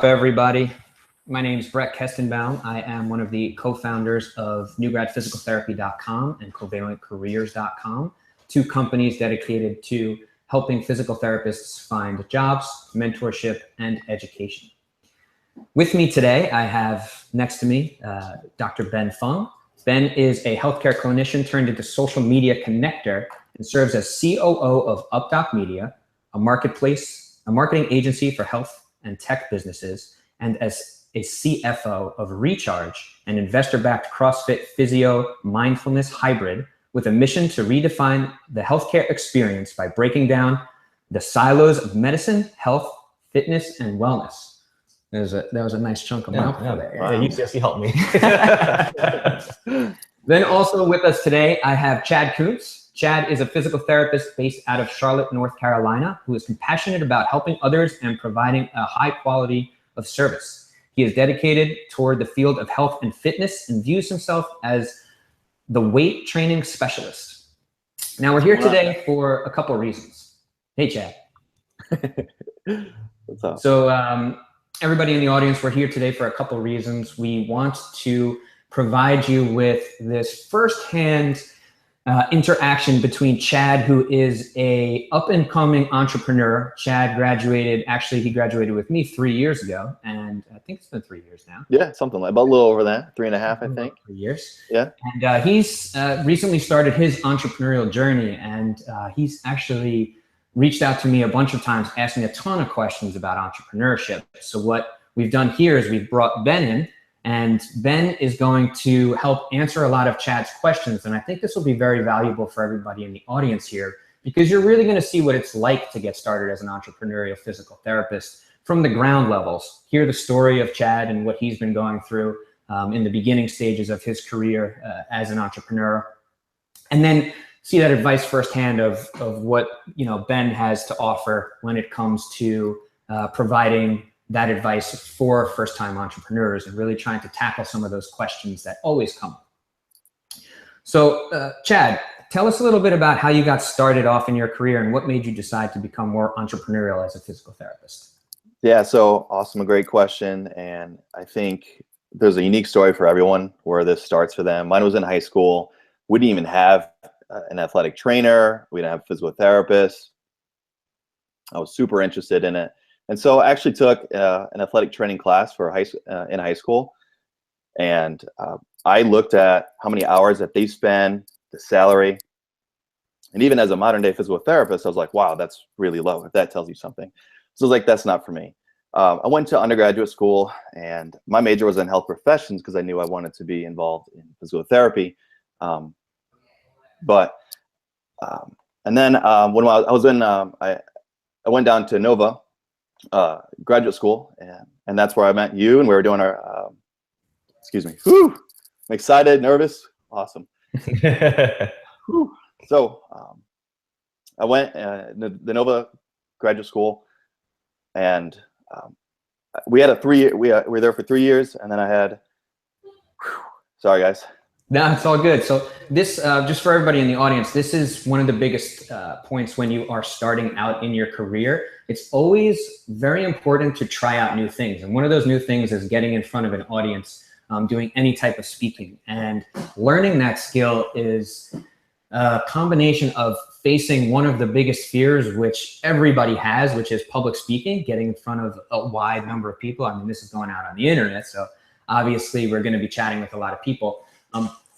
Everybody. My name is Brett Kestenbaum. I am one of the co-founders of newgradphysicaltherapy.com and CovalentCareers.com, two companies dedicated to helping physical therapists find jobs, mentorship, and education. With me today, I have next to me Dr. Ben Fung. Ben is a healthcare clinician turned into social media connector and serves as COO of UpDoc Media, a marketing agency for health and tech businesses, and as a CFO of Recharge, an investor-backed CrossFit physio mindfulness hybrid with a mission to redefine the healthcare experience by breaking down the silos of medicine, health, fitness, and wellness. That was a nice chunk of mouthful there. Wow. You helped me. Then also with us today, I have Chad Kuntz. Chad is a physical therapist based out of Charlotte, North Carolina, who is compassionate about helping others and providing a high quality of service. He is dedicated toward the field of health and fitness and views himself as the weight training specialist. Now we're here today for a couple of reasons. Hey, Chad. What's up? So everybody in the audience, we're here today for a couple of reasons. We want to provide you with this firsthand interaction between Chad, who is a up-and-coming entrepreneur. Chad graduated with me 3 years ago, and I think it's been 3 years now. Yeah, something like about a little over that, 3.5, I think. 3 years. Yeah. And he's recently started his entrepreneurial journey, and he's actually reached out to me a bunch of times, asking a ton of questions about entrepreneurship. So what we've done here is we've brought Ben in, and Ben is going to help answer a lot of Chad's questions. And I think this will be very valuable for everybody in the audience here, because you're really going to see what it's like to get started as an entrepreneurial physical therapist from the ground levels. Hear the story of Chad and what he's been going through in the beginning stages of his career as an entrepreneur. And then see that advice firsthand of what Ben has to offer when it comes to providing that advice for first-time entrepreneurs and really trying to tackle some of those questions that always come up. So Chad, tell us a little bit about how you got started off in your career and what made you decide to become more entrepreneurial as a physical therapist. Yeah, so awesome, a great question. And I think there's a unique story for everyone where this starts for them. Mine was in high school. We didn't even have an athletic trainer. We didn't have a physical therapist. I was super interested in it. And so I actually took an athletic training class for in high school. And I looked at how many hours that they spend, the salary. And even as a modern day physical therapist, I was like, wow, that's really low, if that tells you something. So I was like, that's not for me. I went to undergraduate school, and my major was in health professions because I knew I wanted to be involved in physical therapy. And then when I was in, I went down to Nova graduate school, and that's where I met you, and we were doing our excuse me, whew, I'm excited, nervous, awesome. So I went the Nova graduate school, and we had we were there for 3 years, and then I had sorry guys. No, it's all good. So this, just for everybody in the audience, this is one of the biggest points when you are starting out in your career. It's always very important to try out new things. And one of those new things is getting in front of an audience, doing any type of speaking. And learning that skill is a combination of facing one of the biggest fears, which everybody has, which is public speaking, getting in front of a wide number of people. I mean, this is going out on the internet, so obviously we're going to be chatting with a lot of people.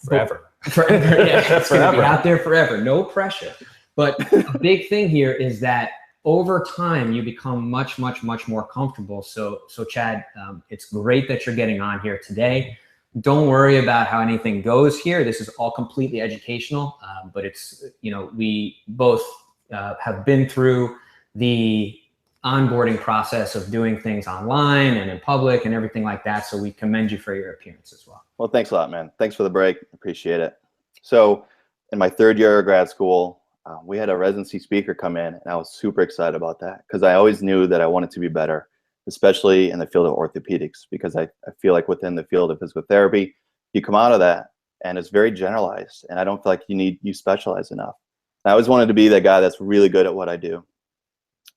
Forever. Yeah, it's going to be out there forever, no pressure. But a big thing here is that over time you become much more comfortable. So Chad, it's great that you're getting on here today. Don't worry about how anything goes here. This is all completely educational, but it's, we both have been through the onboarding process of doing things online and in public and everything like that. So we commend you for your appearance as well. Well, thanks a lot, man. Thanks for the break. Appreciate it. So in my 3rd year of grad school, we had a residency speaker come in, and I was super excited about that because I always knew that I wanted to be better, especially in the field of orthopedics, because I feel like within the field of physical therapy, you come out of that and it's very generalized, and I don't feel like you specialize enough. And I always wanted to be that guy that's really good at what I do.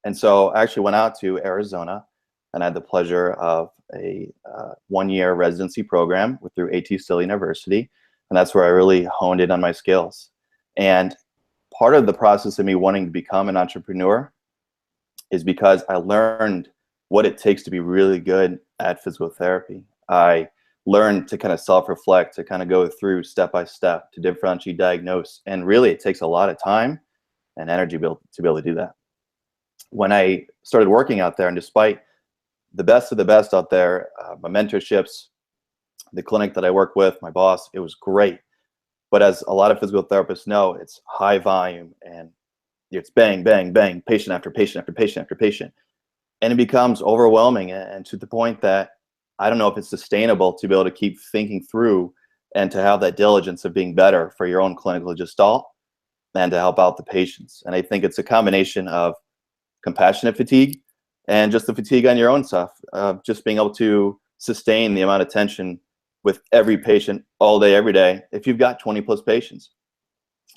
And so I actually went out to Arizona. and I had the pleasure of a 1-year residency program through AT Still University, and that's where I really honed in on my skills. And part of the process of me wanting to become an entrepreneur is because I learned what it takes to be really good at physical therapy. I learned to kind of self-reflect, to kind of go through step by step, to differentially diagnose. And really, it takes a lot of time and energy to be able to do that. When I started working out there, and despite the best of the best out there, my mentorships, the clinic that I work with, my boss, it was great. But as a lot of physical therapists know, it's high volume and it's bang, bang, bang, patient after patient after patient after patient. And it becomes overwhelming, and to the point that I don't know if it's sustainable to be able to keep thinking through and to have that diligence of being better for your own clinical gestalt and to help out the patients. And I think it's a combination of compassionate fatigue and just the fatigue on your own stuff, just being able to sustain the amount of tension with every patient all day, every day, if you've got 20+ patients.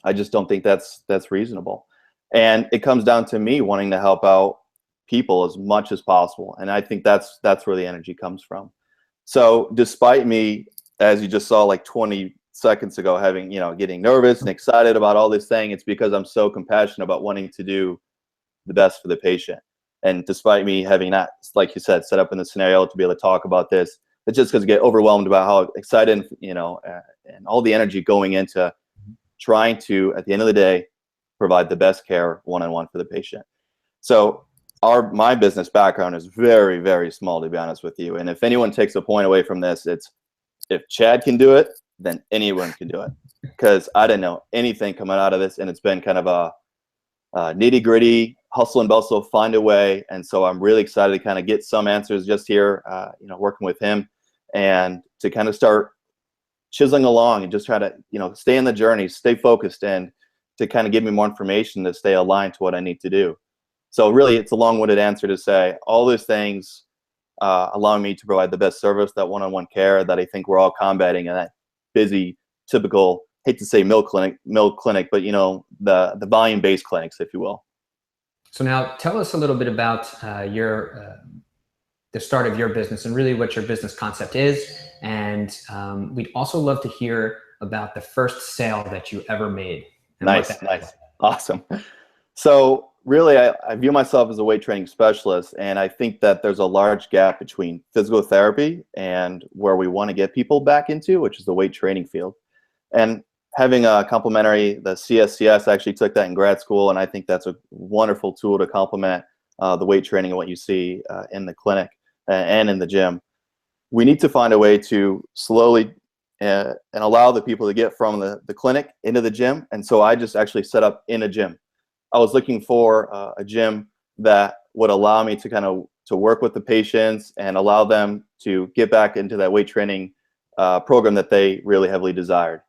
I just don't think that's reasonable. And it comes down to me wanting to help out people as much as possible. And I think that's where the energy comes from. So despite me, as you just saw like 20 seconds ago, having, getting nervous and excited about all this thing, it's because I'm so compassionate about wanting to do the best for the patient. And despite me having not, like you said, set up in the scenario to be able to talk about this, it's just because I get overwhelmed about how excited, and all the energy going into trying to, at the end of the day, provide the best care one-on-one for the patient. So my business background is very, very small, to be honest with you. And if anyone takes a point away from this, it's if Chad can do it, then anyone can do it. Because I didn't know anything coming out of this, and it's been kind of a nitty-gritty, hustle and bustle, find a way. And so I'm really excited to kind of get some answers just here, working with him, and to kind of start chiseling along and just try to, stay in the journey, stay focused, and to kind of give me more information to stay aligned to what I need to do. So really, it's a long-winded answer to say all those things allowing me to provide the best service, that one-on-one care that I think we're all combating in that busy, typical, hate to say mill clinic, but the volume-based clinics, if you will. So now tell us a little bit about the start of your business and really what your business concept is. And we'd also love to hear about the first sale that you ever made. Nice. Awesome. So really, I view myself as a weight training specialist, and I think that there's a large gap between physical therapy and where we want to get people back into, which is the weight training field. And having a complementary, the CSCS, I actually took that in grad school, and I think that's a wonderful tool to complement the weight training and what you see in the clinic and in the gym. We need to find a way to slowly and allow the people to get from the clinic into the gym. And so I just actually set up in a gym. I was looking for a gym that would allow me to kind of to work with the patients and allow them to get back into that weight training program that they really heavily desired.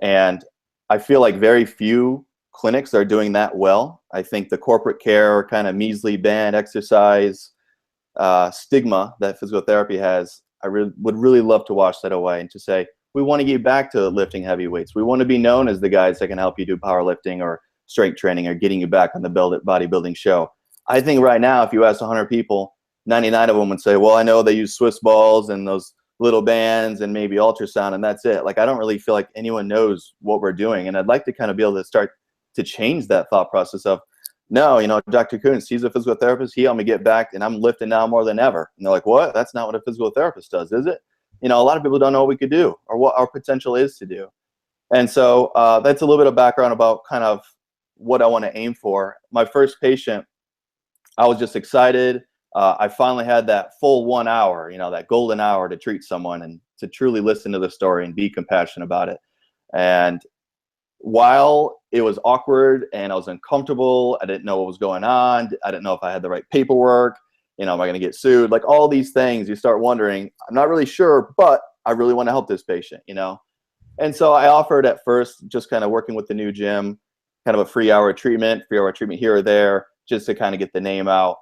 And I feel like very few clinics are doing that well. I think the corporate care kind of measly band exercise stigma that physical therapy has, I would really love to wash that away and to say, we want to get back to lifting heavy weights. We want to be known as the guys that can help you do powerlifting or strength training or getting you back on the bodybuilding show. I think right now, if you ask 100 people, 99 of them would say, well, I know they use Swiss balls and those little bands and maybe ultrasound, and that's it. Like, I don't really feel like anyone knows what we're doing. And I'd like to kind of be able to start to change that thought process of, no, Dr. Kuntz, he's a physical therapist. He helped me get back, and I'm lifting now more than ever. And they're like, what? That's not what a physical therapist does, is it? A lot of people don't know what we could do or what our potential is to do. And so that's a little bit of background about kind of what I want to aim for. My first patient, I was just excited. I finally had that full 1 hour, that golden hour to treat someone and to truly listen to the story and be compassionate about it. And while it was awkward and I was uncomfortable, I didn't know what was going on. I didn't know if I had the right paperwork. Am I going to get sued? Like all these things, you start wondering, I'm not really sure, but I really want to help this patient, And so I offered at first just kind of working with the new gym, kind of a free hour treatment here or there, just to kind of get the name out.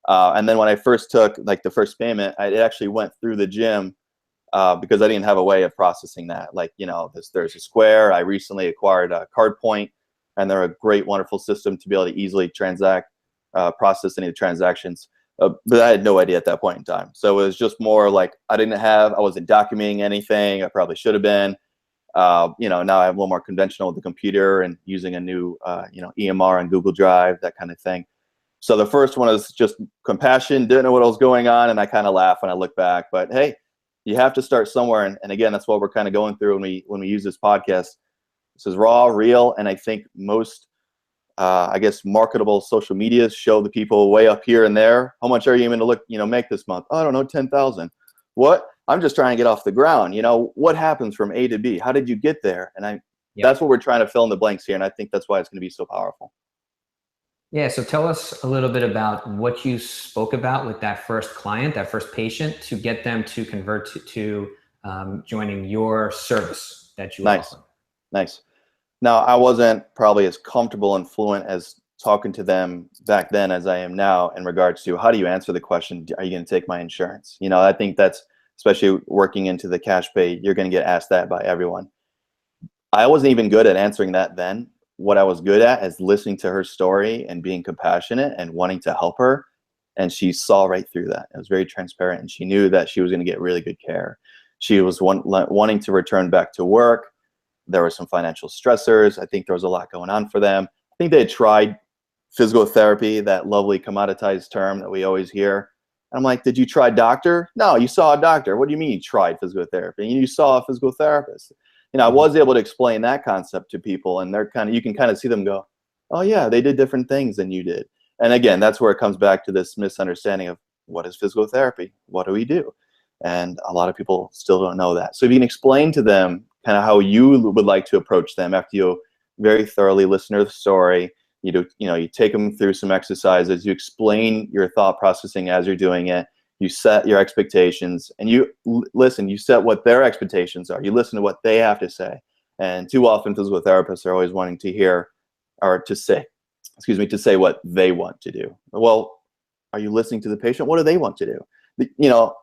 And then when I first took like the first payment, it actually went through the gym because I didn't have a way of processing that. Like, there's a Square. I recently acquired a CardPoint, and they're a great, wonderful system to be able to easily process any of the transactions. But I had no idea at that point in time. So it was just more like I wasn't documenting anything. I probably should have been. Now I have a little more conventional with the computer and using a new, EMR and Google Drive, that kind of thing. So the first one is just compassion, didn't know what was going on, and I kind of laugh when I look back. But hey, you have to start somewhere, and again, that's what we're kind of going through when we use this podcast. This is raw, real, and I think most, marketable social medias show the people way up here and there. How much are you going to make this month? Oh, I don't know, 10,000. What? I'm just trying to get off the ground. What happens from A to B? How did you get there? And that's what we're trying to fill in the blanks here, and I think that's why it's going to be so powerful. Yeah, so tell us a little bit about what you spoke about with that first client, that first patient, to get them to convert to joining your service that you offer. Nice. Now, I wasn't probably as comfortable and fluent as talking to them back then as I am now in regards to how do you answer the question, are you going to take my insurance? I think that's, especially working into the cash pay, you're going to get asked that by everyone. I wasn't even good at answering that then. What I was good at is listening to her story and being compassionate and wanting to help her. And she saw right through that. It was very transparent, and she knew that she was going to get really good care. She was wanting to return back to work. There were some financial stressors. I think there was a lot going on for them. I think they had tried physical therapy, that lovely commoditized term that we always hear. I'm like, did you try doctor? No, you saw a doctor. What do you mean you tried physical therapy? You saw a physical therapist. I was able to explain that concept to people, and you can kind of see them go, oh yeah, they did different things than you did. And again, that's where it comes back to this misunderstanding of what is physical therapy? What do we do? And a lot of people still don't know that. So if you can explain to them kind of how you would like to approach them after you very thoroughly listen to the story, you take them through some exercises, you explain your thought processing as you're doing it, you set your expectations, and you set what their expectations are. You listen to what they have to say. And too often physical therapists are always wanting to hear, or to say what they want to do. Well, are you listening to the patient? What do they want to do?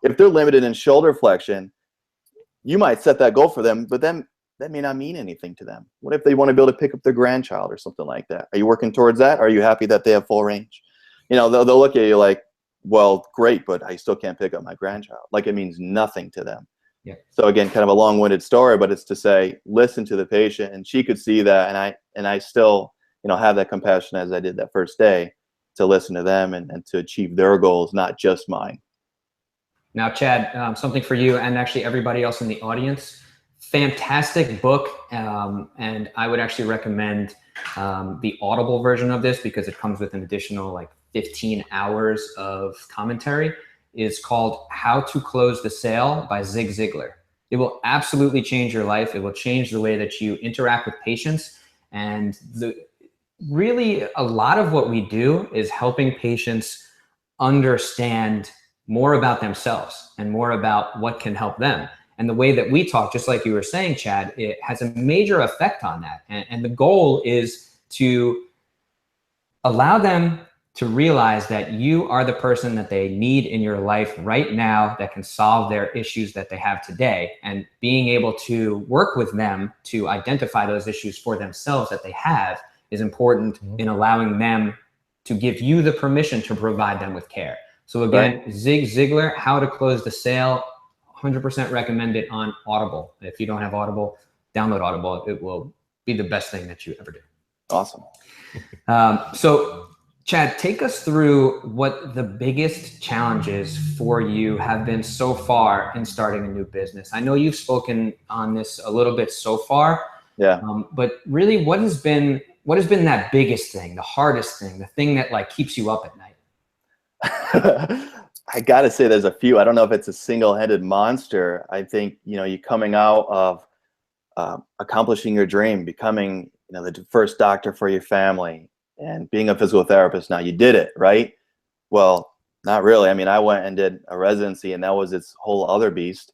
If they're limited in shoulder flexion, you might set that goal for them, but then that may not mean anything to them. What if they want to be able to pick up their grandchild or something like that? Are you working towards that? Or are you happy that they have full range? They'll look at you like, well, great, but I still can't pick up my grandchild. Like, it means nothing to them. Yeah. So again, kind of a long-winded story, but it's to say, listen to the patient, and she could see that, and I still, have that compassion as I did that first day to listen to them and to achieve their goals, not just mine. Now, Chad, something for you and actually everybody else in the audience. Fantastic book, and I would actually recommend the Audible version of this because it comes with an additional 15 hours of commentary. Is called How to Close the Sale by Zig Ziglar. It will absolutely change your life. It will change the way that you interact with patients. And really a lot of what we do is helping patients understand more about themselves and more about what can help them. And the way that we talk, just like you were saying, Chad, it has a major effect on that. And the goal is to allow them to realize that you are the person that they need in your life right now that can solve their issues that they have today. And being able to work with them to identify those issues for themselves that they have is important in allowing them to give you the permission to provide them with care. So again, right. Zig Ziglar, How to Close the Sale, 100% recommend it on Audible. If you don't have Audible, download Audible. It will be the best thing that you ever do. Awesome. So Chad, take us through what the biggest challenges for you have been so far in starting a new business. I know you've spoken on this a little bit so far. Yeah. But really, what has been that biggest thing, the hardest thing, the thing that keeps you up at night? I got to say there's a few. I don't know if it's a single-headed monster. I think, you coming out of accomplishing your dream, becoming, the first doctor for your family, and being a physical therapist. Now you did it, right? Well, not really. I mean, I went and did a residency, and that was its whole other beast.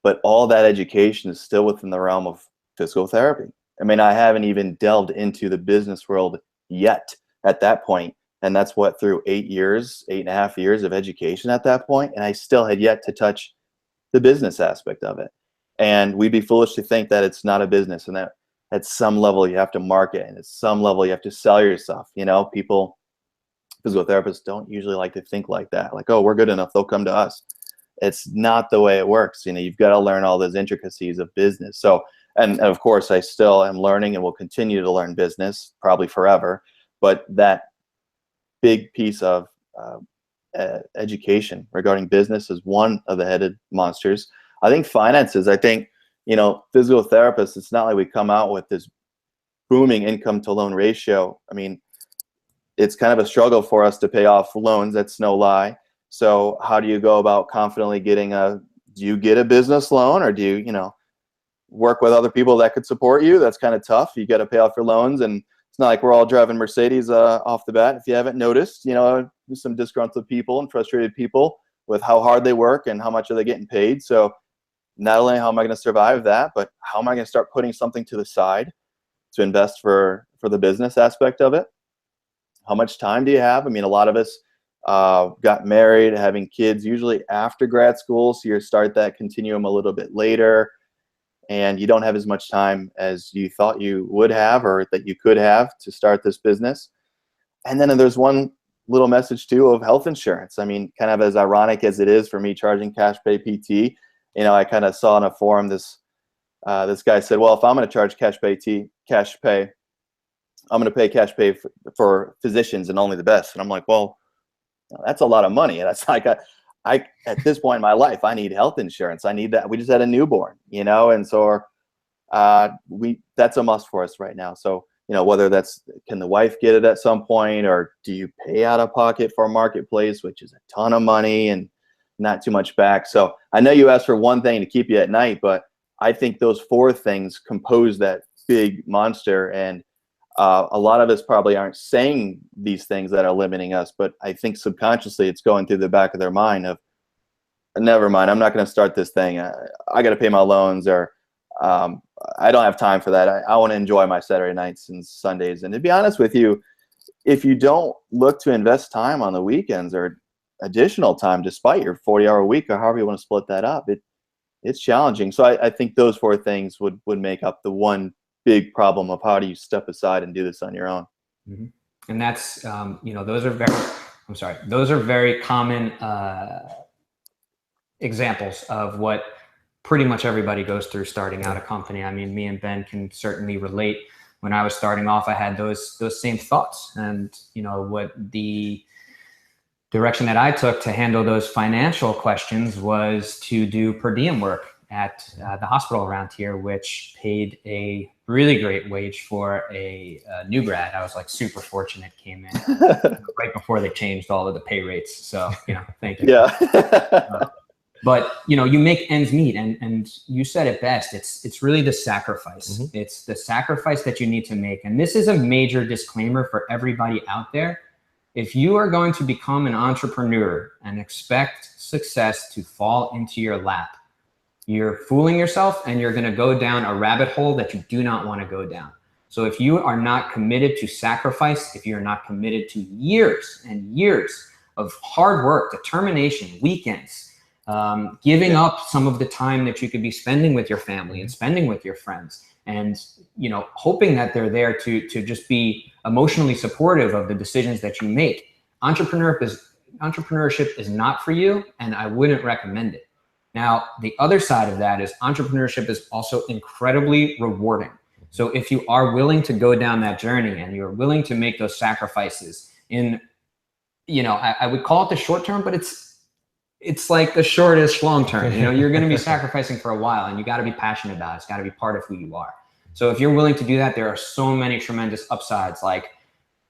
But all that education is still within the realm of physical therapy. I mean, I haven't even delved into the business world yet at that point. And that's what, through 8.5 years of education at that point, and I still had yet to touch the business aspect of it. And we'd be foolish to think that it's not a business, and that at some level you have to market, and at some level you have to sell yourself. People physical therapists don't usually like to think like that. Like, oh, we're good enough, they'll come to us. It's not the way it works. You know, you've got to learn all those intricacies of business. So, and of course, I still am learning and will continue to learn business probably forever. But that big piece of education regarding business is one of the headed monsters. I think finances, I think, you know, physical therapists, it's not like we come out with this booming income to loan ratio. I mean, it's kind of a struggle for us to pay off loans. That's no lie. So how do you go about confidently getting do you get a business loan, or do you, you know, work with other people that could support you? That's kind of tough. You got to pay off your loans, and it's not like we're all driving Mercedes off the bat. If you haven't noticed, you know, there's some disgruntled people and frustrated people with how hard they work and how much are they getting paid. So not only how am I going to survive that, but how am I going to start putting something to the side to invest for the business aspect of it? How much time do you have? I mean, a lot of us got married, having kids usually after grad school, so you start that continuum a little bit later, and you don't have as much time as you thought you would have or that you could have to start this business. And then there's one little message too of health insurance. I mean, kind of as ironic as it is for me charging cash pay PT, you know, I kind of saw in a forum this guy said, well, if I'm going to charge cash pay, I'm going to pay cash pay for physicians and only the best. And I'm like, well, that's a lot of money. And that's like, I at this point in my life, I need health insurance. I need that. We just had a newborn, you know, and so that's a must for us right now. So, you know, whether that's, can the wife get it at some point, or do you pay out of pocket for a marketplace, which is a ton of money and not too much back. So I know you asked for one thing to keep you at night, but I think those four things compose that big monster. And a lot of us probably aren't saying these things that are limiting us, but I think subconsciously it's going through the back of their mind of, never mind, I'm not going to start this thing. I got to pay my loans, or I don't have time for that. I want to enjoy my Saturday nights and Sundays. And to be honest with you, if you don't look to invest time on the weekends or additional time, despite your 40-hour week or however you want to split that up, it's challenging. So I think those four things would make up the one big problem of how do you step aside and do this on your own. Mm-hmm. And that's, you know, those are very common examples of what pretty much everybody goes through starting out a company. I mean, me and Ben can certainly relate. When I was starting off, I had those same thoughts, and, you know, what the direction that I took to handle those financial questions was to do per diem work at the hospital around here, which paid a really great wage for a new grad. I was like super fortunate, came in right before they changed all of the pay rates. So, you know, thank you. Yeah. But, you know, you make ends meet, and you said it best. It's really the sacrifice. Mm-hmm. It's the sacrifice that you need to make. And this is a major disclaimer for everybody out there. If you are going to become an entrepreneur and expect success to fall into your lap, you're fooling yourself, and you're going to go down a rabbit hole that you do not want to go down. So if you are not committed to sacrifice, if you're not committed to years and years of hard work, determination, weekends, giving up some of the time that you could be spending with your family and spending with your friends, and, you know, hoping that they're there to just be emotionally supportive of the decisions that you make, entrepreneurship is not for you, and I wouldn't recommend it. Now, the other side of that is entrepreneurship is also incredibly rewarding. So if you are willing to go down that journey and you're willing to make those sacrifices in, you know, I would call it the short term, but it's like the shortest long term. You know, you're going to be sacrificing for a while, and you got to be passionate about it. It's got to be part of who you are. So if you're willing to do that, there are so many tremendous upsides, like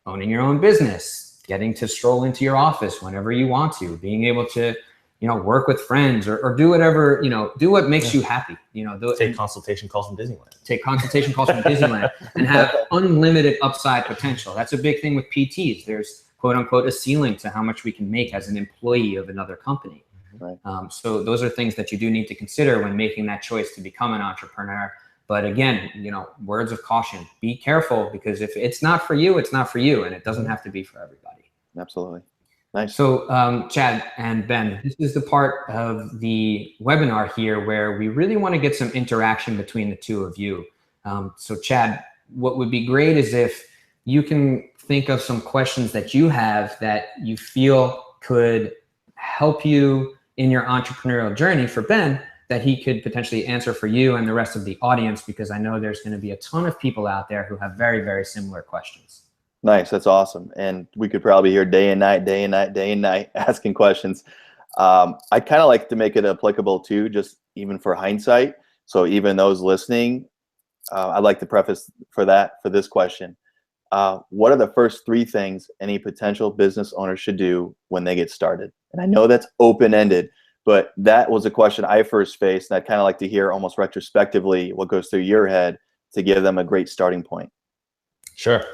owning your own business, getting to stroll into your office whenever you want to, being able to, you know, work with friends, or do whatever, you know, do what makes you happy. You know, take consultation calls from Disneyland. Take consultation calls from Disneyland and have unlimited upside potential. That's a big thing with PTs. There's quote unquote a ceiling to how much we can make as an employee of another company. Right. So those are things that you do need to consider when making that choice to become an entrepreneur. But again, you know, words of caution, be careful, because if it's not for you, it's not for you, and it doesn't have to be for everybody. Absolutely. Nice. So Chad and Ben, this is the part of the webinar here where we really want to get some interaction between the two of you. So Chad, what would be great is if you can think of some questions that you have that you feel could help you in your entrepreneurial journey for Ben, that he could potentially answer for you and the rest of the audience, because I know there's going to be a ton of people out there who have very, very similar questions. Nice. That's awesome. And we could probably hear day and night asking questions. I kind of like to make it applicable too, just even for hindsight. So even those listening, I'd like to preface for this question. What are the first 3 things any potential business owner should do when they get started? And I know that's open-ended, but that was a question I first faced, and I'd kind of like to hear almost retrospectively what goes through your head to give them a great starting point. Sure.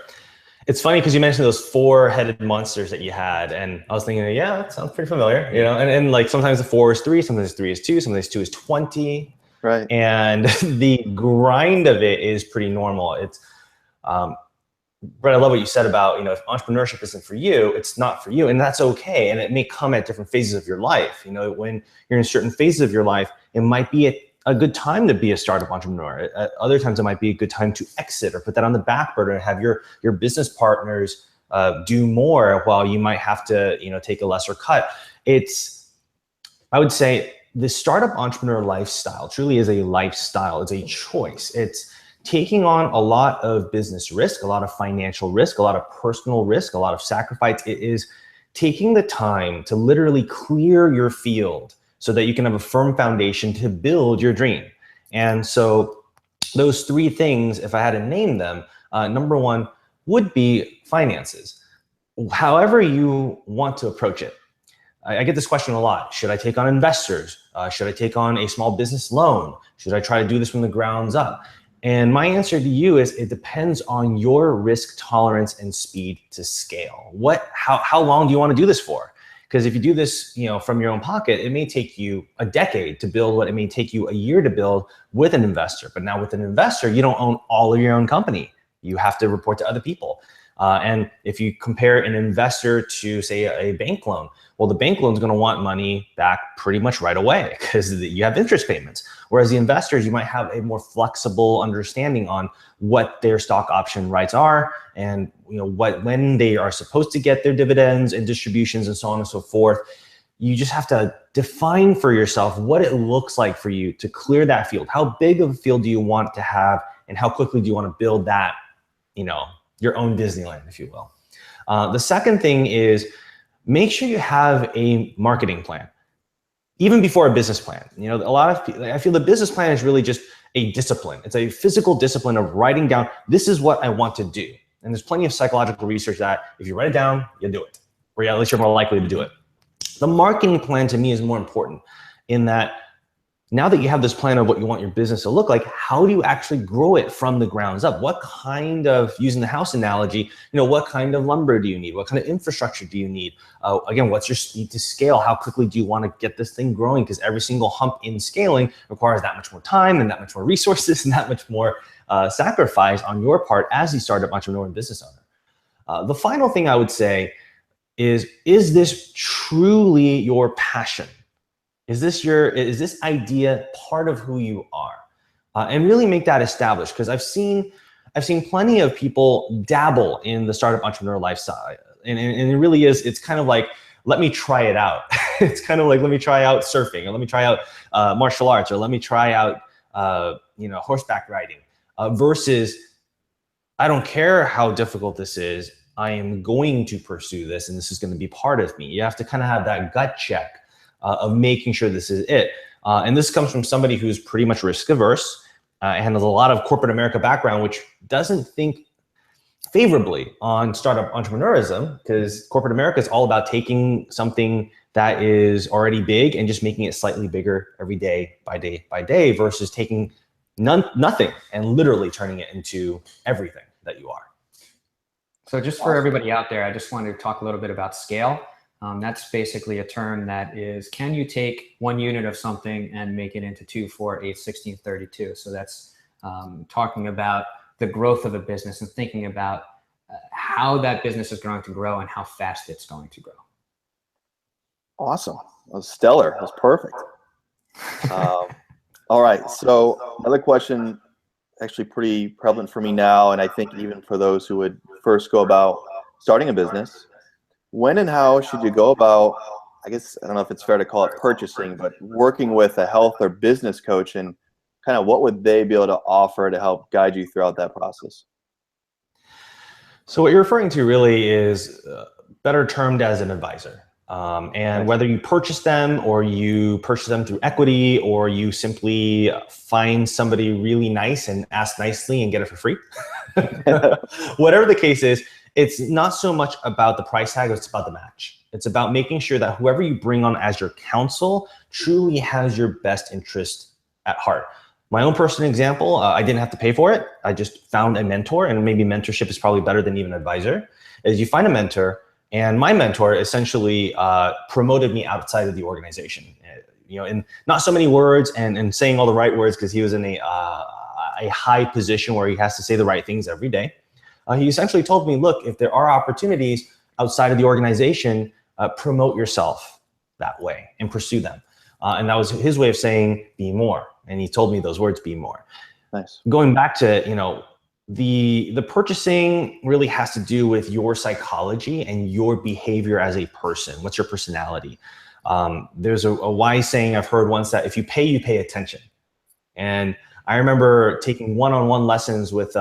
It's funny because you mentioned those 4-headed monsters that you had, and I was thinking, yeah, that sounds pretty familiar, you know. And like sometimes the 4 is 3, sometimes 3 is 2, sometimes 2 is 20. Right. And the grind of it is pretty normal. It's, Brett, I love what you said about, you know, if entrepreneurship isn't for you, it's not for you, and that's okay. And it may come at different phases of your life. You know, when you're in certain phases of your life, it might be a good time to be a startup entrepreneur. At other times, it might be a good time to exit or put that on the back burner and have your business partners do more while you might have to, you know, take a lesser cut. I would say the startup entrepreneur lifestyle truly is a lifestyle. It's a choice. It's taking on a lot of business risk, a lot of financial risk, a lot of personal risk, a lot of sacrifice. It is taking the time to literally clear your field so that you can have a firm foundation to build your dream. And so those 3 things, if I had to name them, number 1 would be finances. However you want to approach it. I get this question a lot. Should I take on investors? Should I take on a small business loan? Should I try to do this from the grounds up? And my answer to you is it depends on your risk tolerance and speed to scale. How long do you want to do this for? Because if you do this, you know, from your own pocket, it may take you a decade to build what it may take you a year to build with an investor. But now with an investor, you don't own all of your own company. You have to report to other people. And if you compare an investor to, say, a bank loan, well, the bank loan is going to want money back pretty much right away because you have interest payments. Whereas the investors, you might have a more flexible understanding on what their stock option rights are, and you know when they are supposed to get their dividends and distributions and so on and so forth. You just have to define for yourself what it looks like for you to clear that field. How big of a field do you want to have, and how quickly do you want to build that, you know, your own Disneyland, if you will. The second thing is make sure you have a marketing plan, even before a business plan. You know, a lot of people, I feel the business plan is really just a discipline. It's a physical discipline of writing down, this is what I want to do. And there's plenty of psychological research that if you write it down, you do it, or at least you're more likely to do it. The marketing plan to me is more important in that now that you have this plan of what you want your business to look like, how do you actually grow it from the grounds up? What kind of, using the house analogy, you know, what kind of lumber do you need? What kind of infrastructure do you need? Again, what's your speed to scale? How quickly do you want to get this thing growing? Because every single hump in scaling requires that much more time and that much more resources and that much more sacrifice on your part as a startup entrepreneur and business owner. The final thing I would say is this truly your passion? Is this idea part of who you are? And really make that established, because I've seen plenty of people dabble in the startup entrepreneur lifestyle, and it really is. It's kind of like, let me try it out. It's kind of like, let me try out surfing, or let me try out martial arts, or let me try out horseback riding. Versus, I don't care how difficult this is. I am going to pursue this, and this is going to be part of me. You have to kind of have that gut check of making sure this is it. And this comes from somebody who's pretty much risk averse and has a lot of corporate America background, which doesn't think favorably on startup entrepreneurism, because corporate America is all about taking something that is already big and just making it slightly bigger every day by day versus taking nothing and literally turning it into everything that you are. So just for everybody out there, I just wanted to talk a little bit about scale. That's basically a term that is, can you take 1 unit of something and make it into 2, 4, 8, 16, 32? So that's talking about the growth of a business and thinking about how that business is going to grow and how fast it's going to grow. Awesome. That was stellar. That was perfect. All right. So another question, actually pretty prevalent for me now, and I think even for those who would first go about starting a business, when and how should you go about, I guess, I don't know if it's fair to call it purchasing, but working with a health or business coach, and kind of what would they be able to offer to help guide you throughout that process? So what you're referring to really is better termed as an advisor. And whether you purchase them or you purchase them through equity, or you simply find somebody really nice and ask nicely and get it for free, whatever the case is, it's not so much about the price tag, it's about the match. It's about making sure that whoever you bring on as your counsel truly has your best interest at heart. My own personal example, I didn't have to pay for it. I just found a mentor, and maybe mentorship is probably better than even advisor, is you find a mentor, and my mentor essentially promoted me outside of the organization. You know, in not so many words and saying all the right words, because he was in a high position where he has to say the right things every day. He essentially told me, look, if there are opportunities outside of the organization, promote yourself that way and pursue them. And that was his way of saying, be more. And he told me those words, be more. Nice. Going back to, you know, the purchasing really has to do with your psychology and your behavior as a person. What's your personality? There's a wise saying I've heard once, that if you pay attention. And I remember taking one-on-one lessons with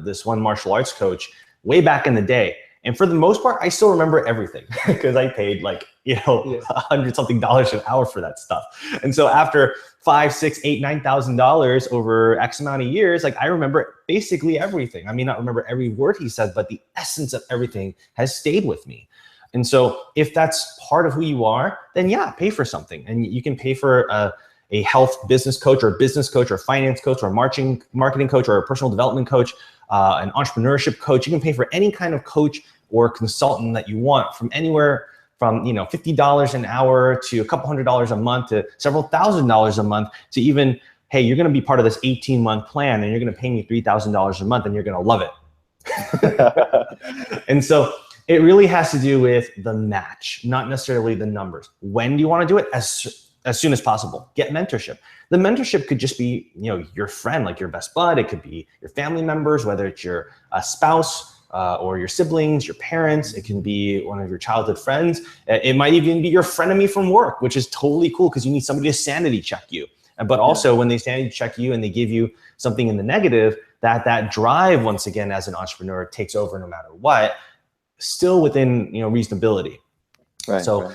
this one martial arts coach way back in the day. And for the most part, I still remember everything because I paid like, you know, $100-something an hour for that stuff. And so after $5,000, $6,000, $8,000, $9,000 over X amount of years, like I remember basically everything. I may not remember every word he said, but the essence of everything has stayed with me. And so if that's part of who you are, then yeah, pay for something. And you can pay for a health business coach, or a business coach, or a finance coach, or a marketing coach, or a personal development coach, an entrepreneurship coach. You can pay for any kind of coach or consultant that you want, from anywhere from, you know, $50 an hour to a couple $100 a month to several $1,000s a month, to even, hey, you're going to be part of this 18-month plan and you're going to pay me $3,000 a month and you're going to love it. And so it really has to do with the match, not necessarily the numbers. When do you want to do it? As soon as possible. Get mentorship. The mentorship could just be, you know, your friend, like your best bud. It could be your family members, whether it's your spouse or your siblings, your parents. It can be one of your childhood friends. It might even be your frenemy from work, which is totally cool because you need somebody to sanity check you. But also when they sanity check you and they give you something in the negative, that drive, once again, as an entrepreneur, takes over no matter what, still within, you know, reasonability. Right. So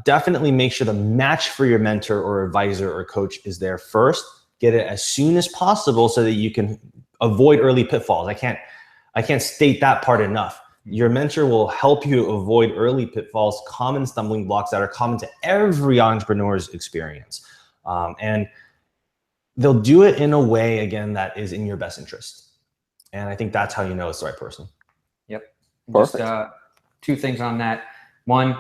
definitely make sure the match for your mentor or advisor or coach is there first. Get it as soon as possible so that you can avoid early pitfalls. I can't state that part enough. Your mentor will help you avoid early pitfalls, common stumbling blocks that are common to every entrepreneur's experience. And they'll do it in a way, again, that is in your best interest. And I think that's how you know it's the right person. Yep. Perfect. Just two things on that. One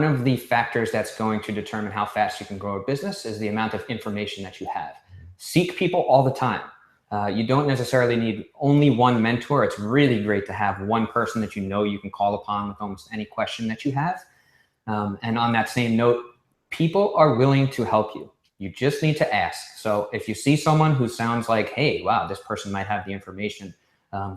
of the factors that's going to determine how fast you can grow a business is the amount of information that you have. Seek people all the time. You don't necessarily need only one mentor. It's really great to have one person that you know you can call upon with almost any question that you have. And on that same note, people are willing to help you. You just need to ask. So if you see someone who sounds like, hey, wow, this person might have the information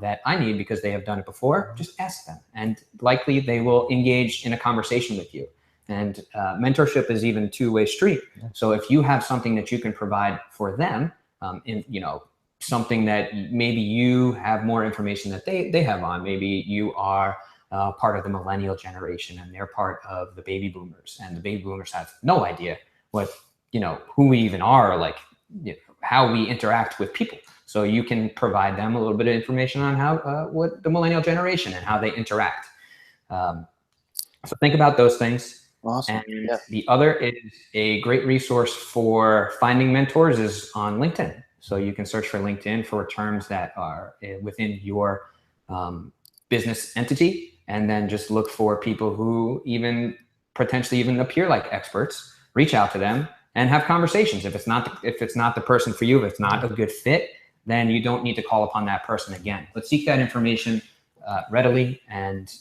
that I need because they have done it before, just ask them. And likely they will engage in a conversation with you. And mentorship is even a two-way street. So if you have something that you can provide for them, something that maybe you have more information that they have on, maybe you are part of the millennial generation and they're part of the baby boomers, and the baby boomers have no idea what, who we even are, like how we interact with people. So you can provide them a little bit of information on how what the millennial generation and how they interact. So think about those things. Awesome. And the other is a great resource for finding mentors is on LinkedIn. So you can search for LinkedIn for terms that are within your business entity, and then just look for people who potentially even appear like experts. Reach out to them and have conversations. If it's not the person for you, if it's not a good fit, then you don't need to call upon that person again. But seek that information readily, and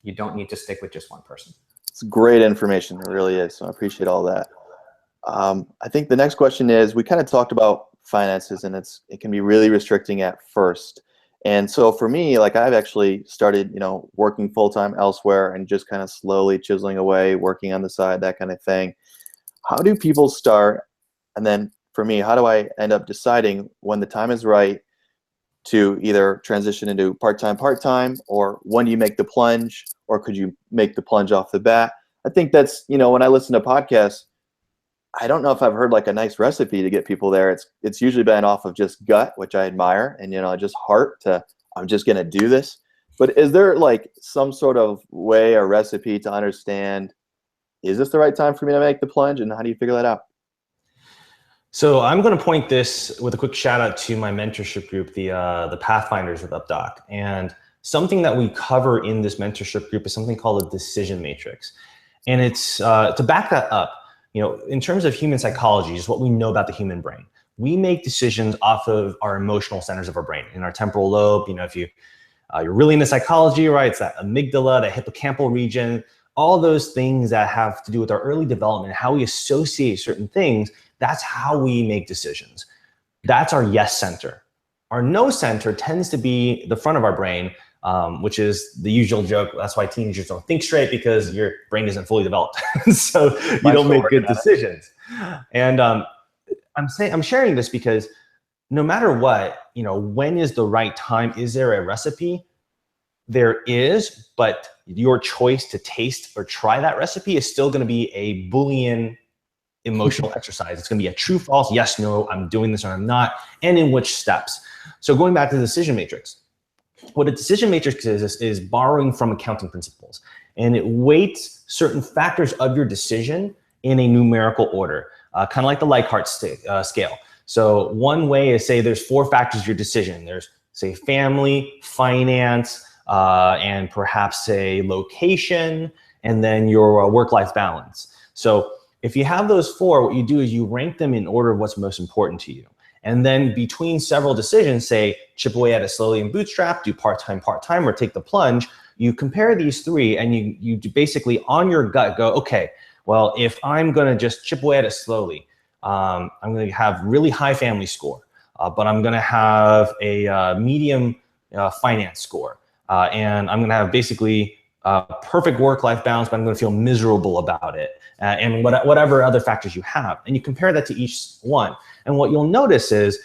you don't need to stick with just one person. It's great information. It really is. So I appreciate all that. I think the next question is, we kind of talked about finances, and it can be really restricting at first. And so for me, like I've actually started, working full-time elsewhere and just kind of slowly chiseling away, working on the side, that kind of thing. How do people start? And then for me, how do I end up deciding when the time is right to either transition into part-time, or when do you make the plunge, or could you make the plunge off the bat? I think that's, when I listen to podcasts, I don't know if I've heard like a nice recipe to get people there. It's usually been off of just gut, which I admire, and just heart to, I'm just going to do this. But is there like some sort of way or recipe to understand, is this the right time for me to make the plunge, and how do you figure that out? So I'm going to point this with a quick shout out to my mentorship group, the Pathfinders with UpDoc. And something that we cover in this mentorship group is something called a decision matrix. And it's to back that up, in terms of human psychology, is what we know about the human brain. We make decisions off of our emotional centers of our brain, in our temporal lobe. If you're really into psychology, right? It's that amygdala, that hippocampal region, all those things that have to do with our early development, how we associate certain things. That's how we make decisions. That's our yes center. Our no center tends to be the front of our brain, which is the usual joke. That's why teenagers don't think straight, because your brain isn't fully developed. So you don't make good decisions. And I'm sharing this because no matter what, when is the right time? Is there a recipe? There is, but your choice to taste or try that recipe is still going to be a Boolean emotional exercise. It's going to be a true, false, yes, no, I'm doing this or I'm not, and in which steps. So going back to the decision matrix, what a decision matrix is borrowing from accounting principles, and it weights certain factors of your decision in a numerical order, kind of like the Likert scale. So one way is, say there's 4 factors of your decision. There's, say, family, finance, and perhaps, say, location, and then your work-life balance. So if you have those 4, what you do is you rank them in order of what's most important to you. And then between several decisions, say, chip away at it slowly and bootstrap, do part-time, or take the plunge, you compare these 3 and you basically on your gut go, okay, well, if I'm going to just chip away at it slowly, I'm going to have really high family score, but I'm going to have a medium finance score, and I'm going to have basically perfect work-life balance, but I'm going to feel miserable about it, and whatever other factors you have. And you compare that to each one. And what you'll notice is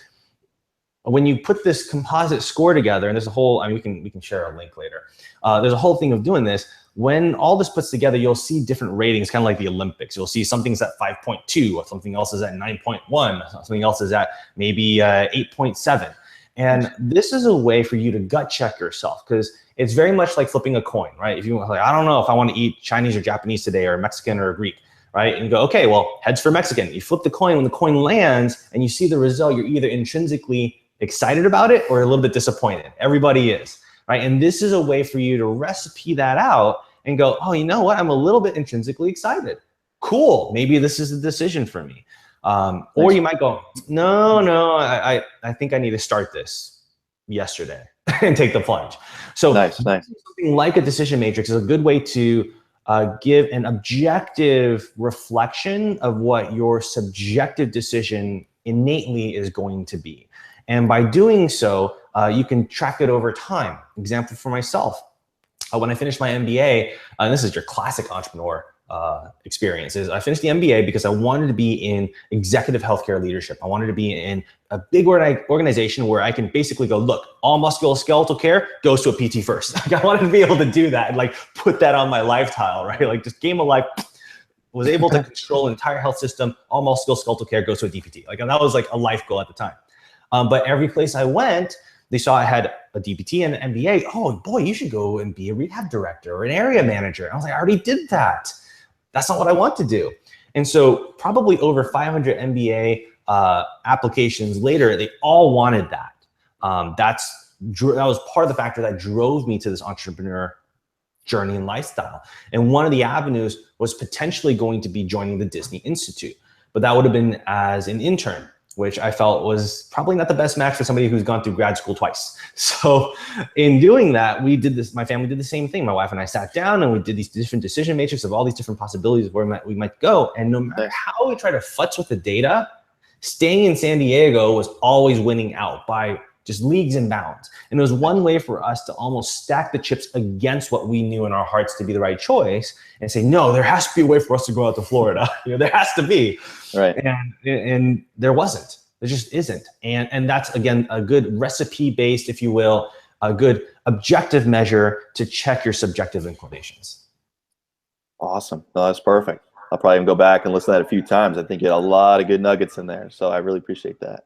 when you put this composite score together, and there's a whole, we can share a link later. There's a whole thing of doing this. When all this puts together, you'll see different ratings, kind of like the Olympics. You'll see something's at 5.2, or something else is at 9.1, something else is at maybe 8.7. And this is a way for you to gut check yourself, because it's very much like flipping a coin, right? If you like, I don't know if I want to eat Chinese or Japanese today, or Mexican or Greek, right? And you go, okay, well, heads for Mexican. You flip the coin. When the coin lands and you see the result, you're either intrinsically excited about it or a little bit disappointed. Everybody is, right? And this is a way for you to recipe that out and go, oh, you know what? I'm a little bit intrinsically excited. Cool. Maybe this is the decision for me. Or you might go, no, I think I need to start this yesterday and take the plunge. So nice. Something like a decision matrix is a good way to give an objective reflection of what your subjective decision innately is going to be. And by doing so, you can track it over time. Example for myself, when I finished my MBA, and this is your classic entrepreneur experiences. I finished the MBA because I wanted to be in executive healthcare leadership. I wanted to be in a big organization where I can basically go, look, all musculoskeletal care goes to a PT first. Like, I wanted to be able to do that and like put that on my lifestyle, right? Like just game of life, was able to control an entire health system. All musculoskeletal care goes to a DPT. Like, and that was like a life goal at the time. But every place I went, they saw I had a DPT and an MBA. Oh boy, you should go and be a rehab director or an area manager. I was like, I already did that. That's not what I want to do. And so probably over 500 MBA applications later, they all wanted that. That was part of the factor that drove me to this entrepreneur journey and lifestyle. And one of the avenues was potentially going to be joining the Disney Institute, but that would have been as an intern, which I felt was probably not the best match for somebody who's gone through grad school twice. So in doing that, we did this, my family did the same thing. My wife and I sat down and we did these different decision matrices of all these different possibilities of where we might go. And no matter how we try to futz with the data, staying in San Diego was always winning out by just leagues and bounds. And it was one way for us to almost stack the chips against what we knew in our hearts to be the right choice and say, no, there has to be a way for us to go out to Florida. There has to be. Right. And there wasn't. There just isn't. And that's, again, a good recipe-based, if you will, a good objective measure to check your subjective inclinations. Awesome. No, that's perfect. I'll probably even go back and listen to that a few times. I think you had a lot of good nuggets in there. So I really appreciate that.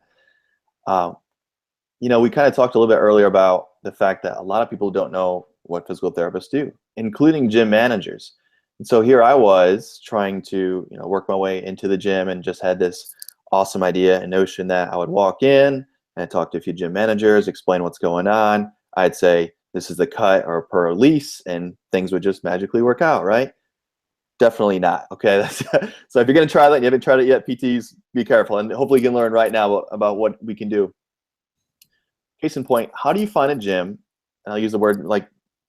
We kind of talked a little bit earlier about the fact that a lot of people don't know what physical therapists do, including gym managers. And so here I was trying to, work my way into the gym and just had this awesome idea and notion that I would walk in and talk to a few gym managers, explain what's going on. I'd say, this is the cut or per lease, and things would just magically work out, right? Definitely not. Okay. So if you're going to try that, you haven't tried it yet, PTs, be careful. And hopefully you can learn right now about what we can do. Case in point, how do you find a gym? And I'll use the word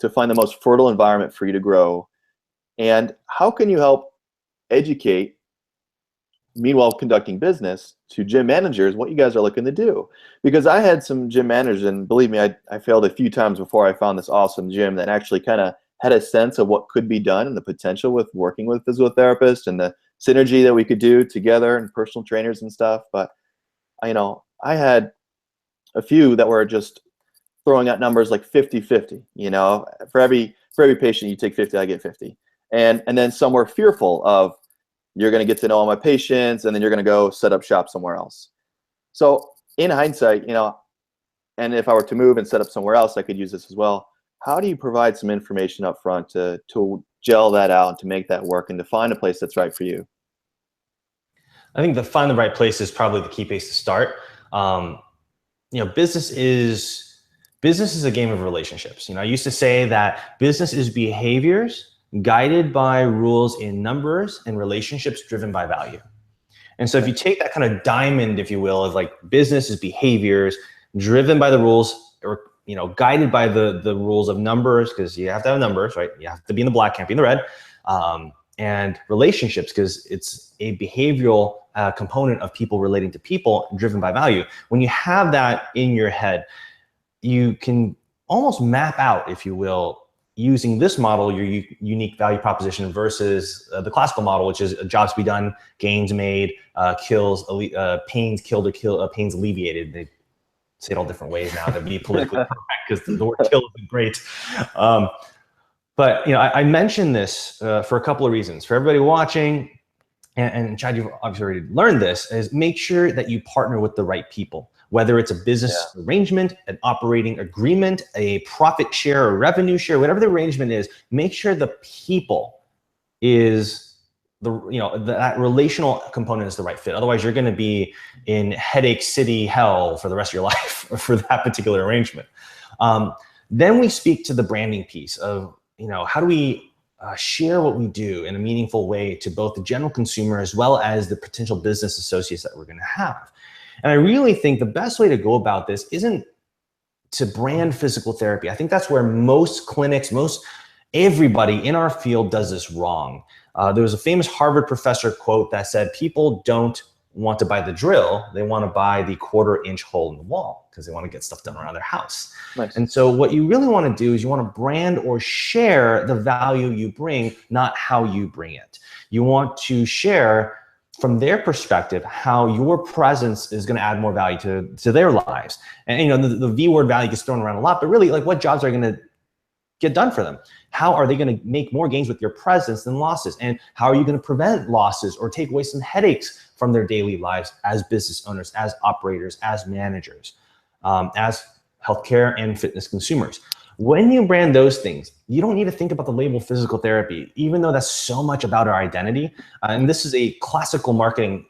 to find the most fertile environment for you to grow. And how can you help educate, meanwhile conducting business, to gym managers what you guys are looking to do? Because I had some gym managers, and believe me, I failed a few times before I found this awesome gym that actually kind of had a sense of what could be done and the potential with working with physical therapists and the synergy that we could do together and personal trainers and stuff. But I had a few that were just throwing out numbers like 50-50, for every patient you take 50, I get 50. And then some were fearful of, you're going to get to know all my patients and then you're going to go set up shop somewhere else. So in hindsight, and if I were to move and set up somewhere else, I could use this as well. How do you provide some information up front to gel that out and to make that work and to find a place that's right for you? I think find the right place is probably the key place to start. Business is a game of relationships. I used to say that business is behaviors guided by rules in numbers and relationships driven by value. And so if you take that kind of diamond, if you will, of business is behaviors driven by the rules, or guided by the rules of numbers, because you have to have numbers, right? You have to be in the black, can't be in the red. And relationships, because it's a behavioral component of people relating to people driven by value. When you have that in your head, you can almost map out, if you will, using this model, your unique value proposition versus the classical model, which is jobs to be done, gains made, pains killed, or pains alleviated. They say it all different ways now to be politically correct, because the word kill isn't great. But I mentioned this for a couple of reasons. For everybody watching, and Chad, you've obviously already learned this, is make sure that you partner with the right people. Whether it's a business arrangement, an operating agreement, a profit share or revenue share, whatever the arrangement is, make sure the people is that relational component is the right fit. Otherwise, you're going to be in headache city hell for the rest of your life for that particular arrangement. Then we speak to the branding piece of, how do we share what we do in a meaningful way to both the general consumer as well as the potential business associates that we're going to have. And I really think the best way to go about this isn't to brand physical therapy. I think that's where most clinics, everybody in our field does this wrong. There was a famous Harvard professor quote that said, people don't want to buy the drill, they want to buy the 1/4-inch hole in the wall because they want to get stuff done around their house. Nice. And so what you really want to do is you want to brand or share the value you bring, not how you bring it. You want to share from their perspective how your presence is going to add more value to their lives. And the V word value gets thrown around a lot, but really what jobs are going to get done for them? How are they going to make more gains with your presence than losses? And how are you going to prevent losses or take away some headaches from their daily lives as business owners, as operators, as managers, as healthcare and fitness consumers? When you brand those things, you don't need to think about the label physical therapy, even though that's so much about our identity. And this is a classical marketing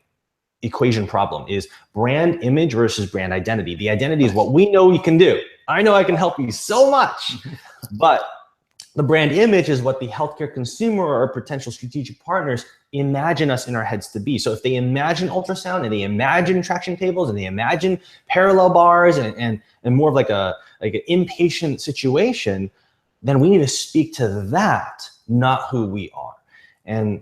equation problem, is brand image versus brand identity. The identity is what we know you can do. I know I can help you so much, but the brand image is what the healthcare consumer or potential strategic partners imagine us in our heads to be. So if they imagine ultrasound and they imagine traction tables and they imagine parallel bars and more of like an inpatient situation, then we need to speak to that, not who we are. And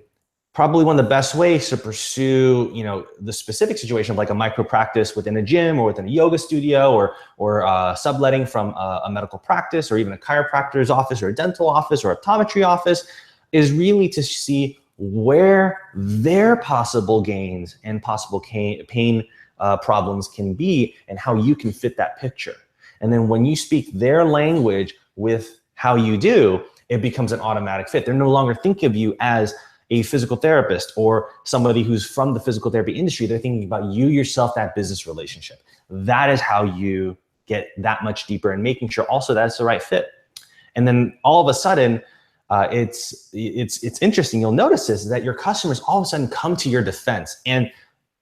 probably one of the best ways to pursue, the specific situation of like a micro practice within a gym or within a yoga studio or subletting from a medical practice or even a chiropractor's office or a dental office or optometry office is really to see where their possible gains and possible pain problems can be and how you can fit that picture. And then when you speak their language with how you do, it becomes an automatic fit. They're no longer thinking of you as a physical therapist or somebody who's from the physical therapy industry. They're thinking about you yourself, that business relationship. That is how you get that much deeper and making sure also that's the right fit. And then all of a sudden, it's interesting. You'll notice this, is that your customers all of a sudden come to your defense. And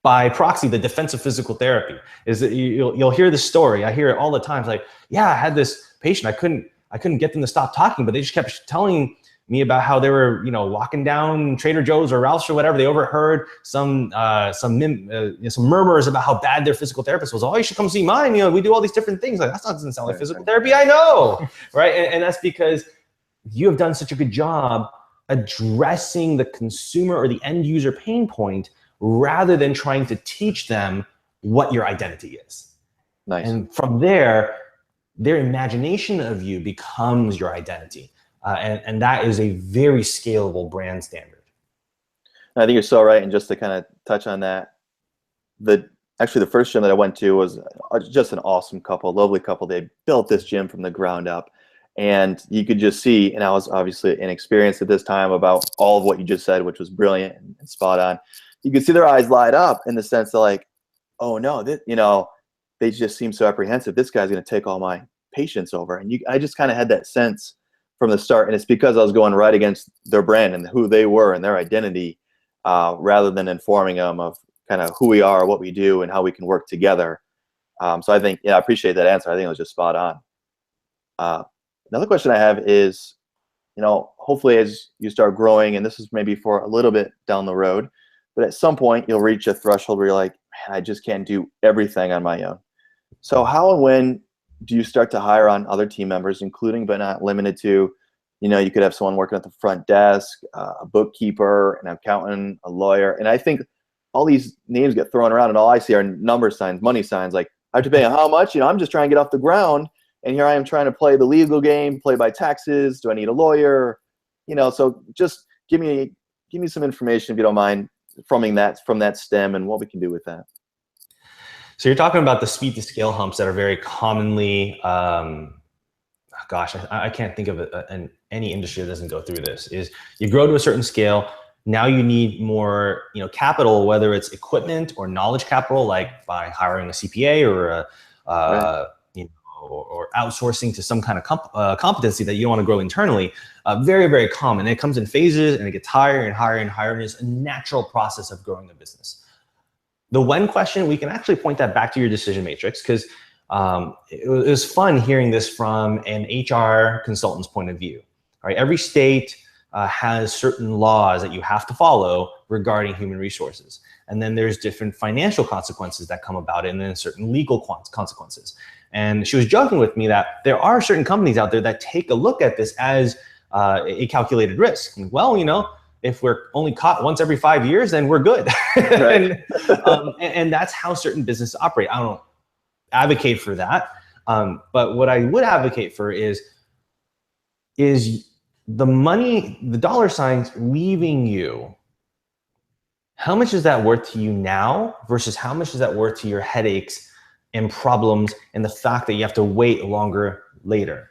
by proxy, the defense of physical therapy is that you'll hear this story. I hear it all the time. It's like, yeah, I had this patient. I couldn't get them to stop talking, but they just kept telling me about how they were, walking down Trader Joe's or Ralph's or whatever. They overheard some murmurs about how bad their physical therapist was. Oh, you should come see mine. We do all these different things. Like, that doesn't sound like physical therapy. I know, right? And that's because you have done such a good job addressing the consumer or the end user pain point rather than trying to teach them what your identity is. Nice. And from there, their imagination of you becomes your identity. And that is a very scalable brand standard. I think you're so right. And just to kind of touch on that, actually the first gym that I went to was just an awesome couple, lovely couple. They built this gym from the ground up. And you could just see, and I was obviously inexperienced at this time about all of what you just said, which was brilliant and spot on. You could see their eyes light up in the sense that, like, oh no, they just seem so apprehensive. This guy's going to take all my patients over. And I just kind of had that sense from the start. And it's because I was going right against their brand and who they were and their identity, rather than informing them of kind of who we are, what we do, and how we can work together. So I think, I appreciate that answer. I think it was just spot on. Another question I have is, hopefully as you start growing, and this is maybe for a little bit down the road, but at some point you'll reach a threshold where you're like, man, I just can't do everything on my own. So how and when do you start to hire on other team members, including but not limited to, you could have someone working at the front desk, a bookkeeper, an accountant, a lawyer. And I think all these names get thrown around and all I see are number signs, money signs, like I have to pay how much, I'm just trying to get off the ground. And here I am trying to play the legal game, play by taxes. Do I need a lawyer? So just give me some information, if you don't mind, from that stem and what we can do with that. So you're talking about the speed to scale humps that are very commonly, I can't think of any industry that doesn't go through this. Is you grow to a certain scale, now you need more, capital, whether it's equipment or knowledge capital, like by hiring a CPA or right. Or outsourcing to some kind of competency that you don't want to grow internally. Very, very common. It comes in phases and it gets higher and higher and higher. And it's a natural process of growing a business. The when question, we can actually point that back to your decision matrix, because it was fun hearing this from an HR consultant's point of view. All right, every state has certain laws that you have to follow regarding human resources. And then there's different financial consequences that come about it, and then certain legal consequences. And she was joking with me that there are certain companies out there that take a look at this as a calculated risk. Well, if we're only caught once every 5 years, then we're good. Right. and that's how certain businesses operate. I don't advocate for that. But what I would advocate for is the money, the dollar signs leaving you. How much is that worth to you now versus how much is that worth to your headaches and problems and the fact that you have to wait longer later?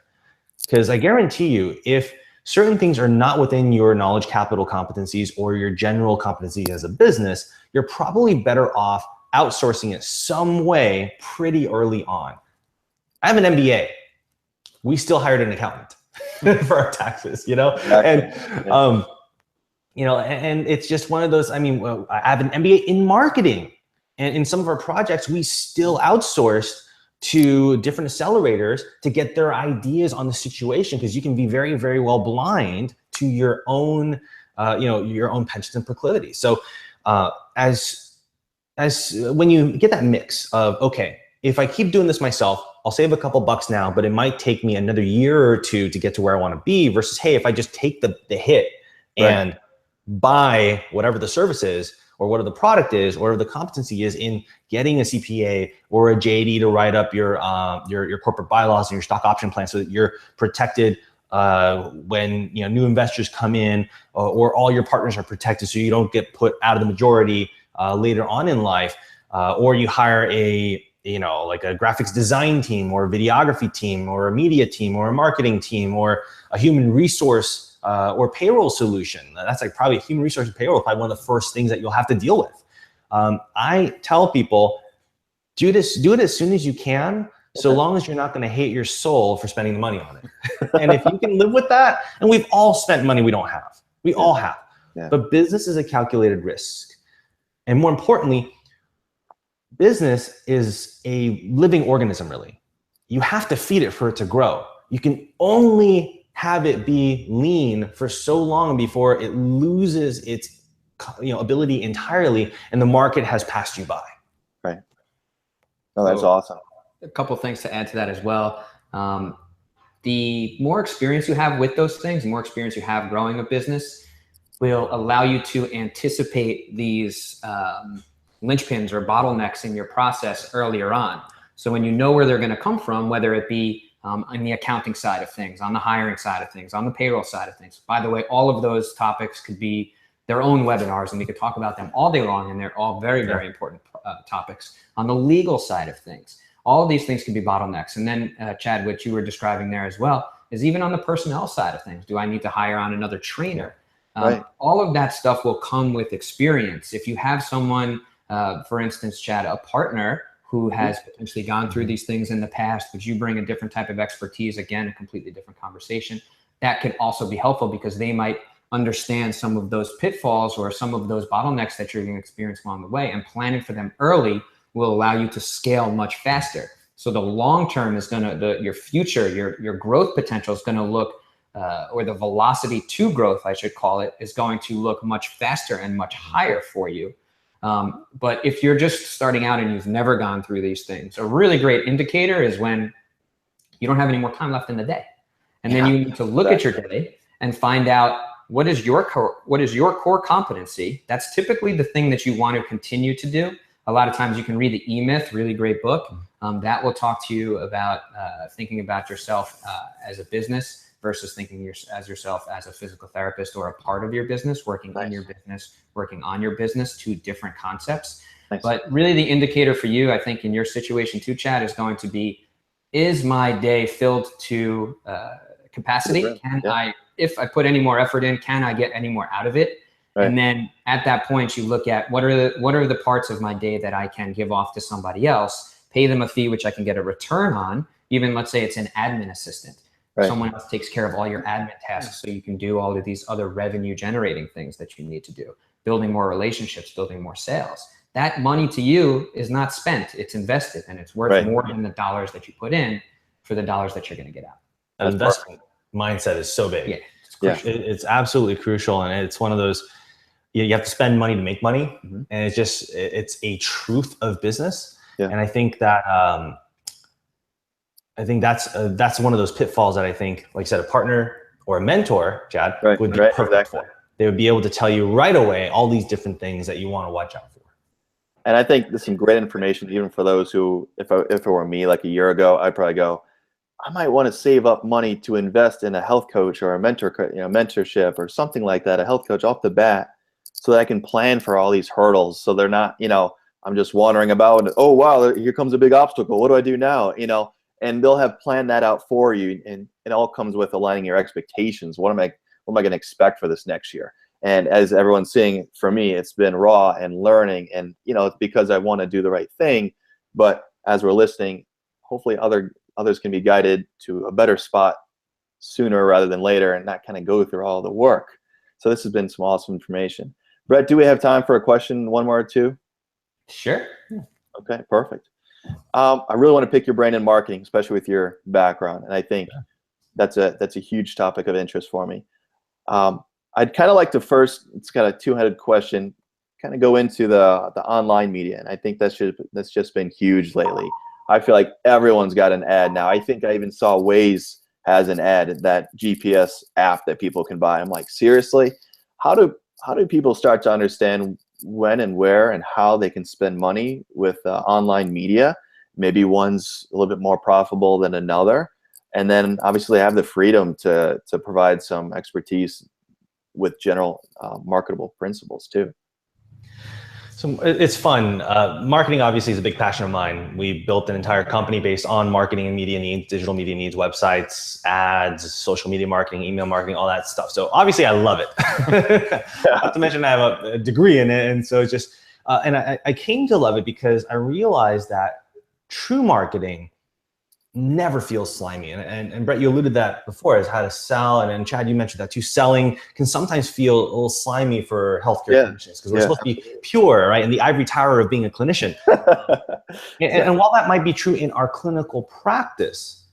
Because I guarantee you, if certain things are not within your knowledge capital competencies or your general competencies as a business, you're probably better off outsourcing it some way pretty early on. I have an MBA. We still hired an accountant for our taxes, and and it's just one of those. I have an MBA in marketing. And in some of our projects, we still outsourced to different accelerators to get their ideas on the situation, because you can be very, very well blind to your own, your own penchants and proclivities. So as when you get that mix of, okay, if I keep doing this myself, I'll save a couple bucks now, but it might take me another year or two to get to where I want to be, versus, hey, if I just take the hit and buy whatever the service is, or whatever the product is, or whatever the competency is in getting a CPA or a JD to write up your corporate bylaws and your stock option plan, so that you're protected when new investors come in, or all your partners are protected, so you don't get put out of the majority later on in life, or you hire like a graphics design team, or a videography team, or a media team, or a marketing team, or a human resource or payroll solution. That's like probably human resource and payroll, probably one of the first things that you'll have to deal with. I tell people, do it as soon as you can, so long as you're not going to hate your soul for spending the money on it. And if you can live with that, and we've all spent money we don't have. We all have. Yeah. But business is a calculated risk. And more importantly, business is a living organism, really. You have to feed it for it to grow. You can only have it be lean for so long before it loses its ability entirely, and the market has passed you by. Right. Oh, that's awesome. A couple of things to add to that as well. The more experience you have with those things, the more experience you have growing a business, will allow you to anticipate these linchpins or bottlenecks in your process earlier on. So when you know where they're going to come from, whether it be on the accounting side of things, on the hiring side of things, on the payroll side of things. By the way, all of those topics could be their own webinars, and we could talk about them all day long, and they're all very, very important topics. On the legal side of things, all of these things can be bottlenecks. And then, Chad, what you were describing there as well is even on the personnel side of things. Do I need to hire on another trainer? Right. All of that stuff will come with experience. If you have someone, for instance, Chad, a partner who has potentially gone through these things in the past, but you bring a different type of expertise, again, a completely different conversation, that could also be helpful because they might understand some of those pitfalls or some of those bottlenecks that you're going to experience along the way, and planning for them early will allow you to scale much faster. So the long term is going to, your future, your growth potential is going to look, or the velocity to growth, I should call it, is going to look much faster and much higher for you. But if you're just starting out and you've never gone through these things, a really great indicator is when you don't have any more time left in the day. And then you need to look at your day and find out what is your core competency. That's typically the thing that you want to continue to do. A lot of times you can read the E-Myth, really great book. That will talk to you about thinking about yourself as a business versus thinking yourself as a physical therapist or a part of your business, working in your business, working on your business, two different concepts. Nice. But really the indicator for you, I think in your situation too, Chad, is going to be, is my day filled to capacity? If I put any more effort in, can I get any more out of it? Right. And then at that point, you look at what are the parts of my day that I can give off to somebody else, pay them a fee, which I can get a return on. Even let's say it's an admin assistant. Right. Someone else takes care of all your admin tasks, so you can do all of these other revenue generating things that you need to do, building more relationships, building more sales. That money to you is not spent, it's invested, and it's worth more than the dollars that you put in for the dollars that you're going to get out. That investment mindset is so big. It's absolutely crucial. And it's one of those, you have to spend money to make money. And it's a truth of business. And I think that, that's one of those pitfalls that I think, like I said, a partner or a mentor, Chad, would be perfect for. They would be able to tell you right away all these different things that you want to watch out for. And I think there's some great information, even for those who, if it were me like a year ago, I'd probably go, I might want to save up money to invest in a health coach or a mentorship or something like that, a health coach off the bat, so that I can plan for all these hurdles. So they're not, I'm just wandering about, oh, wow, here comes a big obstacle. What do I do now? And they'll have planned that out for you. And it all comes with aligning your expectations. What am I going to expect for this next year? And as everyone's seeing, for me, it's been raw and learning. And, it's because I want to do the right thing. But as we're listening, hopefully others can be guided to a better spot sooner rather than later and not kind of go through all the work. So this has been some awesome information. Brett, do we have time for a question, one more or two? Sure. Okay, perfect. I really want to pick your brain in marketing, especially with your background. And I think that's a huge topic of interest for me. I'd kind of like to first, it's got a two-headed question, kind of go into the online media. And I think that's just been huge lately. I feel like everyone's got an ad now. I think I even saw Waze has an ad, that GPS app that people can buy. I'm like, seriously? How do how do people start to understand when and where and how they can spend money with online media? Maybe one's a little bit more profitable than another, and then obviously have the freedom to provide some expertise with general marketable principles too. So it's fun. Marketing obviously is a big passion of mine. We built an entire company based on marketing and media needs, digital media needs, websites, ads, social media marketing, email marketing, all that stuff. So obviously I love it. Not to mention I have a degree in it. And so it's just, and I came to love it because I realized that true marketing never feels slimy. And Brett, you alluded that before, is how to sell. And Chad, you mentioned that too. Selling can sometimes feel a little slimy for healthcare clinicians because we're supposed to be pure, right? In the ivory tower of being a clinician. And while that might be true in our clinical practice,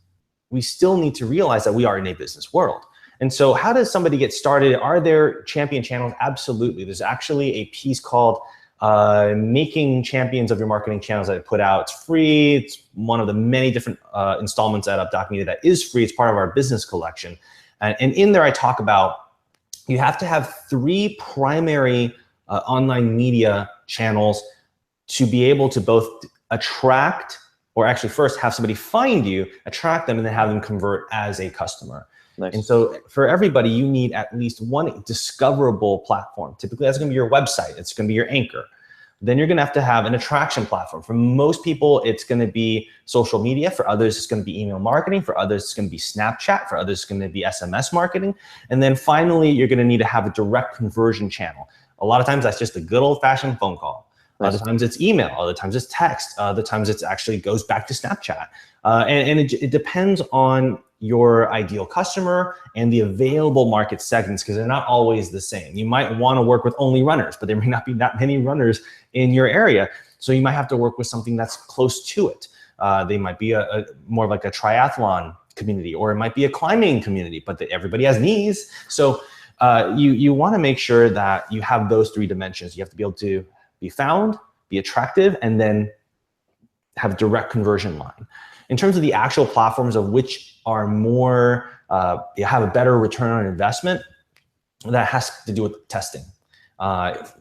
we still need to realize that we are in a business world. And so how does somebody get started? Are there champion channels? Absolutely. There's actually a piece called Making Champions of Your Marketing Channels that I put out. It's free. It's one of the many different installments at Updoc Media that is free. It's part of our business collection. And in there, I talk about you have to have 3 primary online media channels to be able to both attract, or actually first have somebody find you, attract them, and then have them convert as a customer. Nice. And so for everybody, you need at least one discoverable platform. Typically, that's going to be your website. It's going to be your anchor. Then you're going to have an attraction platform. For most people, it's going to be social media. For others, it's going to be email marketing. For others, it's going to be Snapchat. For others, it's going to be SMS marketing. And then finally, you're going to need to have a direct conversion channel. A lot of times, that's just a good old-fashioned phone call. Nice. Other times it's email, other times it's text, other times it actually goes back to Snapchat. And it depends on your ideal customer and the available market segments, because they're not always the same. You might want to work with only runners, but there may not be that many runners in your area. So you might have to work with something that's close to it. They might be a more like a triathlon community, or it might be a climbing community, but everybody has knees. So you want to make sure that you have those 3 dimensions. You have to be able to be found, be attractive, and then have a direct conversion line. In terms of the actual platforms of which are more, you have a better return on investment, that has to do with testing.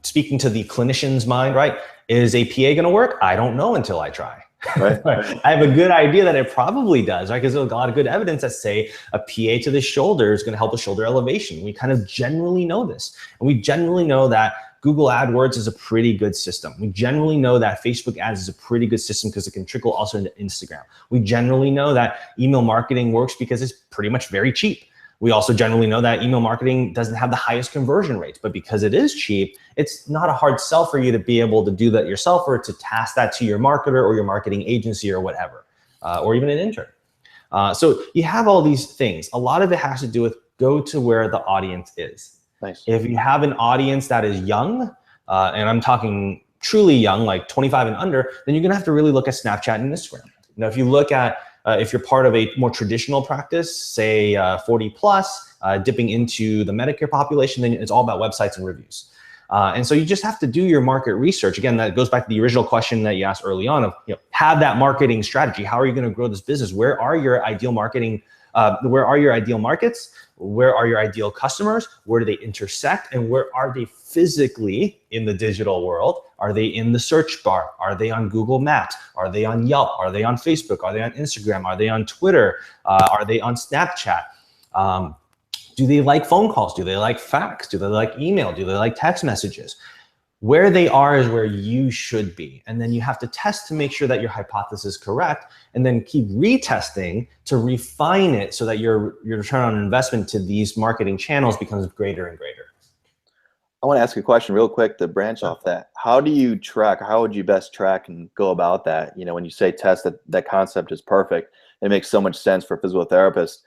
Speaking to the clinician's mind, right? Is a PA going to work? I don't know until I try. Right. I have a good idea that it probably does, right? Because there's a lot of good evidence that say a PA to the shoulder is going to help with shoulder elevation. We kind of generally know this. And we generally know that Google AdWords is a pretty good system. We generally know that Facebook ads is a pretty good system because it can trickle also into Instagram. We generally know that email marketing works because it's pretty much very cheap. We also generally know that email marketing doesn't have the highest conversion rates, but because it is cheap, it's not a hard sell for you to be able to do that yourself, or to task that to your marketer or your marketing agency or whatever, or even an intern. So you have all these things. A lot of it has to do with go to where the audience is. Nice. If you have an audience that is young, and I'm talking truly young, like 25 and under, then you're gonna have to really look at Snapchat and Instagram. If you look at, if you're part of a more traditional practice, say 40 plus, dipping into the Medicare population, then it's all about websites and reviews. And so you just have to do your market research. Again, that goes back to the original question that you asked early on of, have that marketing strategy. How are you gonna grow this business? Where are your ideal marketing? Where are your ideal markets? Where are your ideal customers? Where do they intersect? And where are they physically in the digital world? Are they in the search bar? Are they on Google Maps? Are they on Yelp? Are they on Facebook? Are they on Instagram? Are they on Twitter? Are they on Snapchat? Do they like phone calls? Do they like fax? Do they like email? Do they like text messages? Where they are is where you should be. And then you have to test to make sure that your hypothesis is correct, and then keep retesting to refine it so that your return on investment to these marketing channels becomes greater and greater. I want to ask a question real quick to branch off that. How do you track, how would you best track and go about that? When you say test, that concept is perfect. It makes so much sense for physical therapists.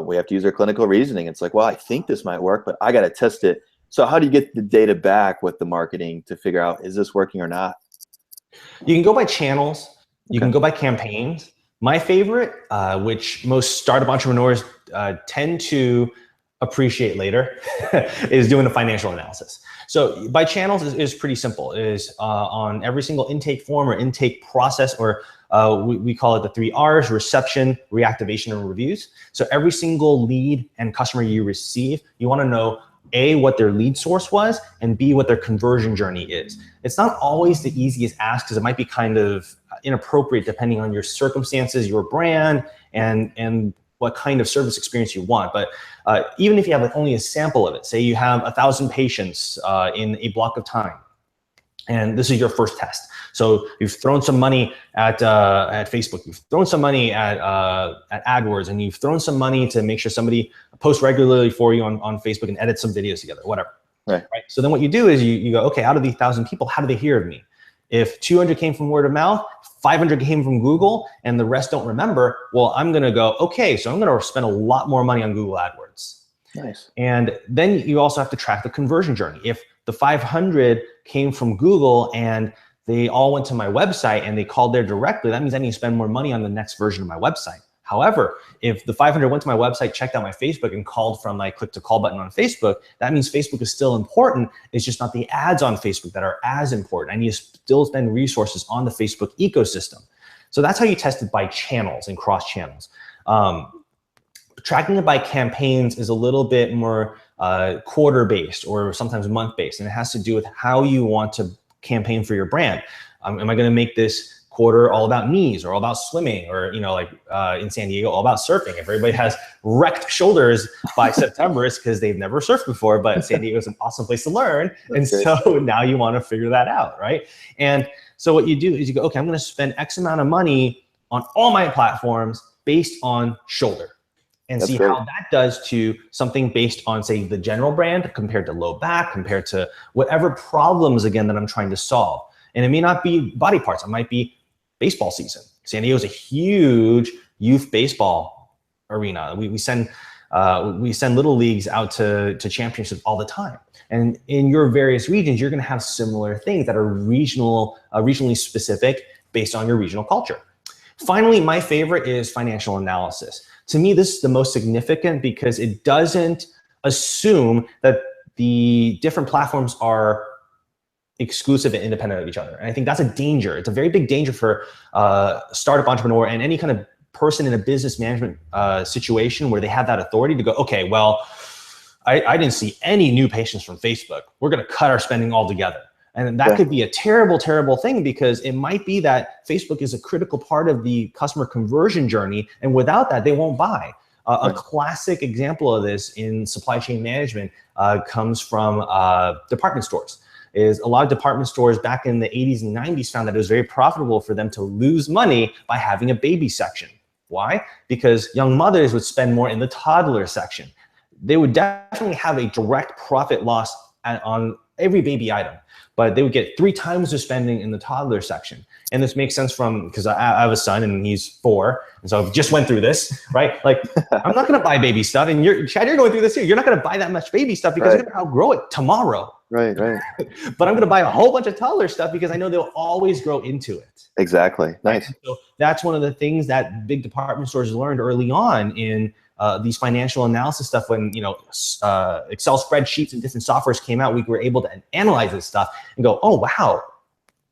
We have to use our clinical reasoning. It's like, well, I think this might work, but I got to test it. So how do you get the data back with the marketing to figure out, is this working or not? You can go by channels. You can go by campaigns. My favorite, which most startup entrepreneurs tend to appreciate later, is doing a financial analysis. So by channels is pretty simple. It is on every single intake form or intake process, or we call it the 3 R's: reception, reactivation, and reviews. So every single lead and customer you receive, you want to know A, what their lead source was, and B, what their conversion journey is. It's not always the easiest ask because it might be kind of inappropriate depending on your circumstances, your brand, and what kind of service experience you want. But even if you have only a sample of it, say you have 1,000 patients in a block of time, and this is your first test. So you've thrown some money at Facebook, you've thrown some money at AdWords, and you've thrown some money to make sure somebody posts regularly for you on Facebook and edit some videos together, whatever. Right. So then what you do is you go, okay, out of these 1,000 people, how do they hear of me? If 200 came from word of mouth, 500 came from Google, and the rest don't remember, well, I'm gonna go, okay, so I'm gonna spend a lot more money on Google AdWords. Nice. And then you also have to track the conversion journey. If the 500 came from Google and they all went to my website and they called there directly, that means I need to spend more money on the next version of my website. However, if the 500 went to my website, checked out my Facebook, and called from my click to call button on Facebook, that means Facebook is still important. It's just not the ads on Facebook that are as important. I need to still spend resources on the Facebook ecosystem. So that's how you test it by channels and cross channels. Tracking it by campaigns is a little bit more quarter-based or sometimes month-based, and it has to do with how you want to campaign for your brand. Am I going to make this quarter all about knees or all about swimming, or like in San Diego, all about surfing? If everybody has wrecked shoulders by September, it's because they've never surfed before, but San Diego is an awesome place to learn. And so now you want to figure that out, right? And so what you do is you go, okay, I'm going to spend X amount of money on all my platforms based on shoulder. And see how that does to something based on, say, the general brand compared to low back, compared to whatever problems, again, that I'm trying to solve. And it may not be body parts. It might be baseball season. San Diego is a huge youth baseball arena. We send little leagues out to championships all the time. And in your various regions, you're going to have similar things that are regionally specific based on your regional culture. Finally, my favorite is financial analysis. To me, this is the most significant because it doesn't assume that the different platforms are exclusive and independent of each other. And I think that's a danger. It's a very big danger for a startup entrepreneur and any kind of person in a business management situation where they have that authority to go, okay, well, I didn't see any new patients from Facebook. We're going to cut our spending altogether. And that could be a terrible, terrible thing, because it might be that Facebook is a critical part of the customer conversion journey. And without that, they won't buy. A classic example of this in supply chain management comes from department stores. Is a lot of department stores back in the 80s and 90s found that it was very profitable for them to lose money by having a baby section. Why? Because young mothers would spend more in the toddler section. They would definitely have a direct profit loss on every baby item, but they would get 3 times their spending in the toddler section. And this makes sense because I have a son and he's 4. And so I've just went through this, right? Like, I'm not going to buy baby stuff. And Chad, you're going through this too. You're not going to buy that much baby stuff because you're going to outgrow it tomorrow. Right. But I'm going to buy a whole bunch of toddler stuff because I know they'll always grow into it. Exactly. Nice. So that's one of the things that big department stores learned early on in these financial analysis stuff. When Excel spreadsheets and different softwares came out, we were able to analyze this stuff and go, oh wow,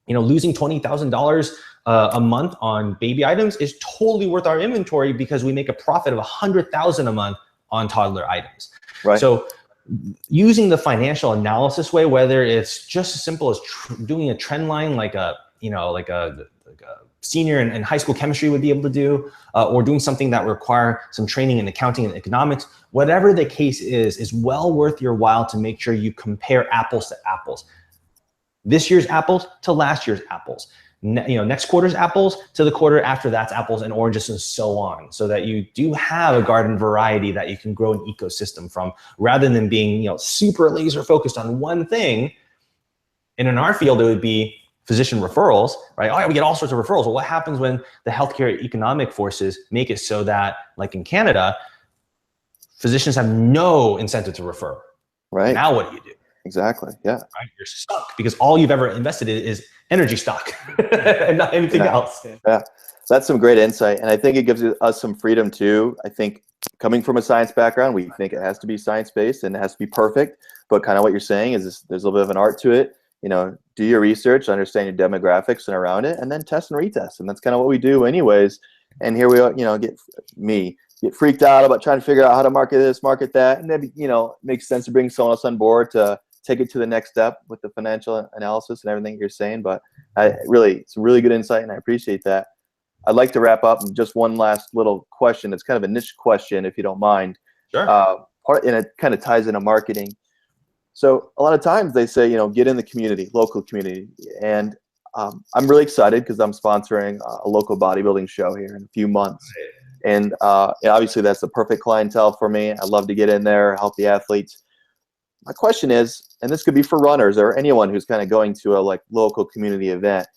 losing $20,000 a month on baby items is totally worth our inventory because we make a profit of $100,000 a month on toddler items. Right. So using the financial analysis way, whether it's just as simple as doing a trend line, like a senior in high school chemistry would be able to do, or doing something that require some training in accounting and economics, whatever the case is well worth your while to make sure you compare apples to apples. This year's apples to last year's apples. Next quarter's apples to the quarter after that's apples and oranges and so on, so that you do have a garden variety that you can grow an ecosystem from, rather than being super laser focused on one thing. And in our field, it would be physician referrals, right? Oh, we get all sorts of referrals. Well, what happens when the healthcare economic forces make it so that, like in Canada, physicians have no incentive to refer? Right. Now what do you do? Exactly. Yeah. Right? You're stuck because all you've ever invested in is energy stock and not anything else. Yeah. That's some great insight. And I think it gives us some freedom too. I think coming from a science background, we think it has to be science-based and it has to be perfect. But kind of what you're saying is there's a little bit of an art to it. Do your research, understand your demographics and around it, and then test and retest. And that's kind of what we do anyways. And here we are, get me get freaked out about trying to figure out how to market this, market that. And maybe, you know, it makes sense to bring someone else on board to take it to the next step with the financial analysis and everything you're saying. But it's a really good insight, and I appreciate that. I'd like to wrap up with just one last little question. It's kind of a niche question, if you don't mind. Sure. And it kind of ties into marketing. So a lot of times they say, you know, get in the community, local community. And I'm really excited because I'm sponsoring a local bodybuilding show here in a few months. And obviously that's the perfect clientele for me. I love to get in there, help the athletes. My question is, and this could be for runners or anyone who's kind of going to a local community event,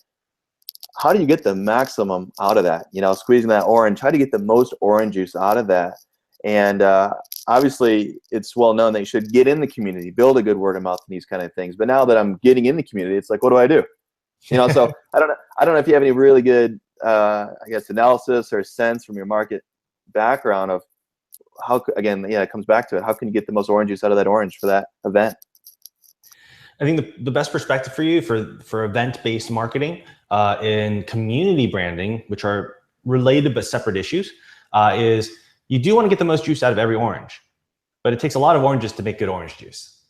how do you get the maximum out of that? You know, squeezing that orange, how do you get the most orange juice out of that? And obviously it's well known that you should get in the community, build a good word of mouth and these kind of things. But now that I'm getting in the community, it's like, what do I do? You know, so I don't know if you have any really good, I guess, analysis or sense from your market background of how, again, yeah, it comes back to it. How can you get the most orange juice out of that orange for that event? I think the best perspective for you for event-based marketing in community branding, which are related but separate issues, is you do want to get the most juice out of every orange, but it takes a lot of oranges to make good orange juice.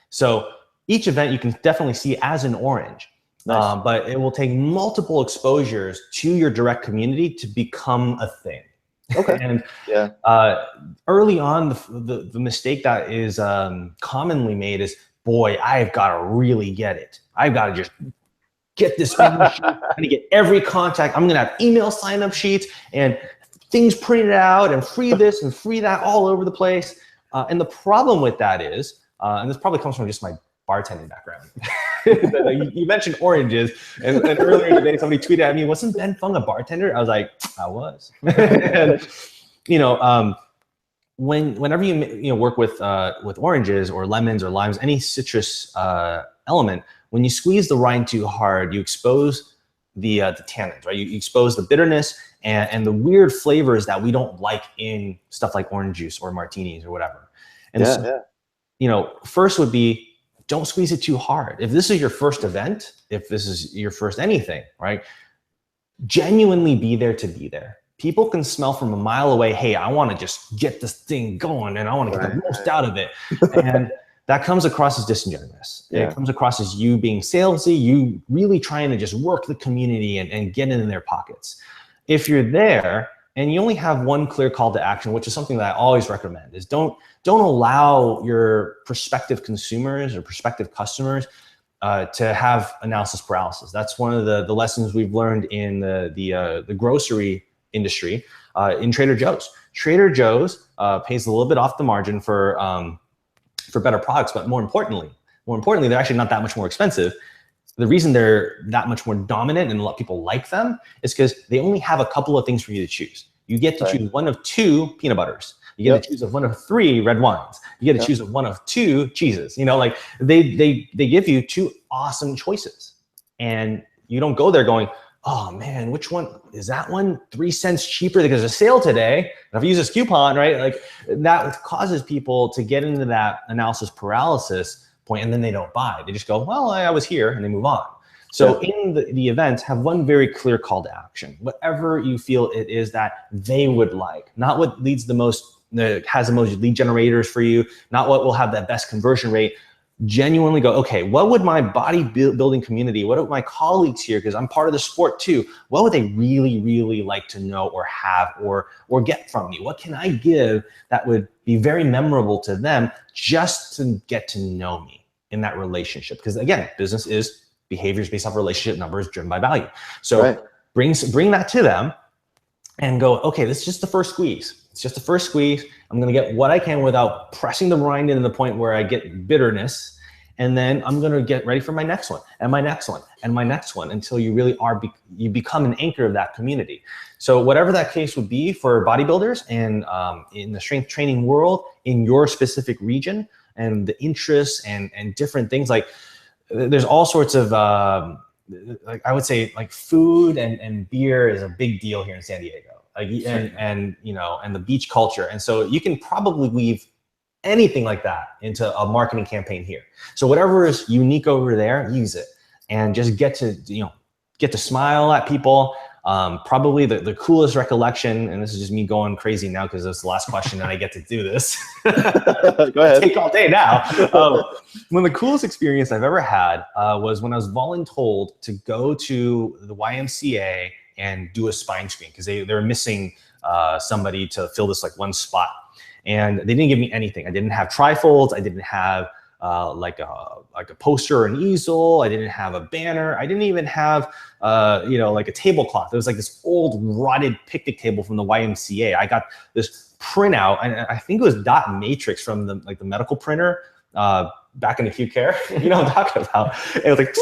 So each event you can definitely see as an orange. Nice. But it will take multiple exposures to your direct community to become a thing. Okay. And yeah. Early on, the mistake that is commonly made is, boy, I've got to really get it. I've got to just get this sheet. I'm going to get every contact. I'm going to have email sign-up sheets and things printed out and free this and free that all over the place. And the problem with that is, and this probably comes from just my bartending background. You mentioned oranges, and earlier today somebody tweeted at me, wasn't Ben Fung a bartender? I was like, I was. And, you know, whenever you work with oranges or lemons or limes, any citrus element, when you squeeze the rind too hard, you expose the tannins, right? You expose the bitterness and the weird flavors that we don't like in stuff like orange juice or martinis or whatever. And you know, first would be, don't squeeze it too hard. If this is your first event, if this is your first anything, right? Genuinely be there to be there. People can smell from a mile away, hey, I want to just get this thing going and I want to get the most out of it. And that comes across as disingenuous. Yeah. It comes across as you being salesy, you really trying to just work the community and get in their pockets. If you're there and you only have one clear call to action, which is something that I always recommend, is don't allow your prospective consumers or prospective customers to have analysis paralysis. That's one of the lessons we've learned in the grocery industry in Trader Joe's. Trader Joe's pays a little bit off the margin for better products, but more importantly, they're actually not that much more expensive. The reason they're that much more dominant and a lot of people like them is because they only have a couple of things for you to choose. You get to choose one of 2 peanut butters. You get to choose of one of 3 red wines. You get to choose of one of 2 cheeses. You know, like they give you 2 awesome choices, and you don't go there going, oh man, which one is that one 3 cents cheaper because there's a sale today? And if I use this coupon, right, like that causes people to get into that analysis paralysis point, and then they don't buy. They just go, well, I was here, and they move on. So in the event, have one very clear call to action. Whatever you feel it is that they would like, not what leads has the most lead generators for you, not what will have that best conversion rate. Genuinely go, okay, what would my bodybuilding community, what would my colleagues here, because I'm part of the sport too, what would they really, really like to know or have or get from me? What can I give that would be very memorable to them just to get to know me in that relationship? Because again, business is behaviors based off relationship, numbers driven by value. So bring that to them and go, okay, this is just the first squeeze. It's just the first squeeze. I'm going to get what I can without pressing the rind into the point where I get bitterness. And then I'm going to get ready for my next one and my next one and my next one until you really you become an anchor of that community. So whatever that case would be for bodybuilders and in the strength training world, in your specific region and the interests and different things, like there's all sorts of, like I would say like food and beer is a big deal here in San Diego. Like, and you know, and the beach culture. And so you can probably weave anything like that into a marketing campaign here. So whatever is unique over there, use it and just get to smile at people. Probably the coolest recollection, and this is just me going crazy now because it's the last question and I get to do this. Go ahead. Take all day now. One of the coolest experience I've ever had was when I was voluntold to go to the YMCA and do a spine screen because they were missing somebody to fill this like one spot. And they didn't give me anything. I didn't have trifolds. I didn't have like a poster or an easel. I didn't have a banner. I didn't even have like a tablecloth. It was like this old rotted picnic table from the YMCA. I got this printout, and I think it was dot matrix from the medical printer back in acute care. You know what I'm talking about? It was like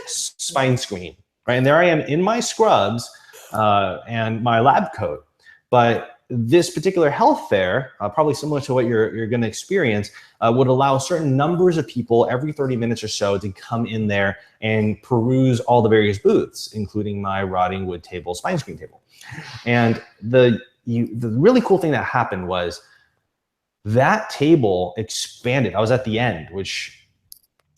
spine screen, right? And there I am in my scrubs and my lab coat, but this particular health fair, probably similar to what you're going to experience, would allow certain numbers of people every 30 minutes or so to come in there and peruse all the various booths, including my rotting wood table, spine screen table. And the really cool thing that happened was that table expanded. I was at the end, which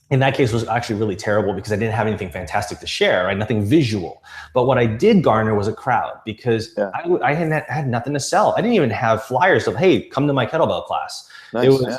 in that case was actually really terrible because I didn't have anything fantastic to share, right? Nothing visual. But what I did garner was a crowd because I had nothing to sell. I didn't even have flyers of, hey, come to my kettlebell class. Nice, it was,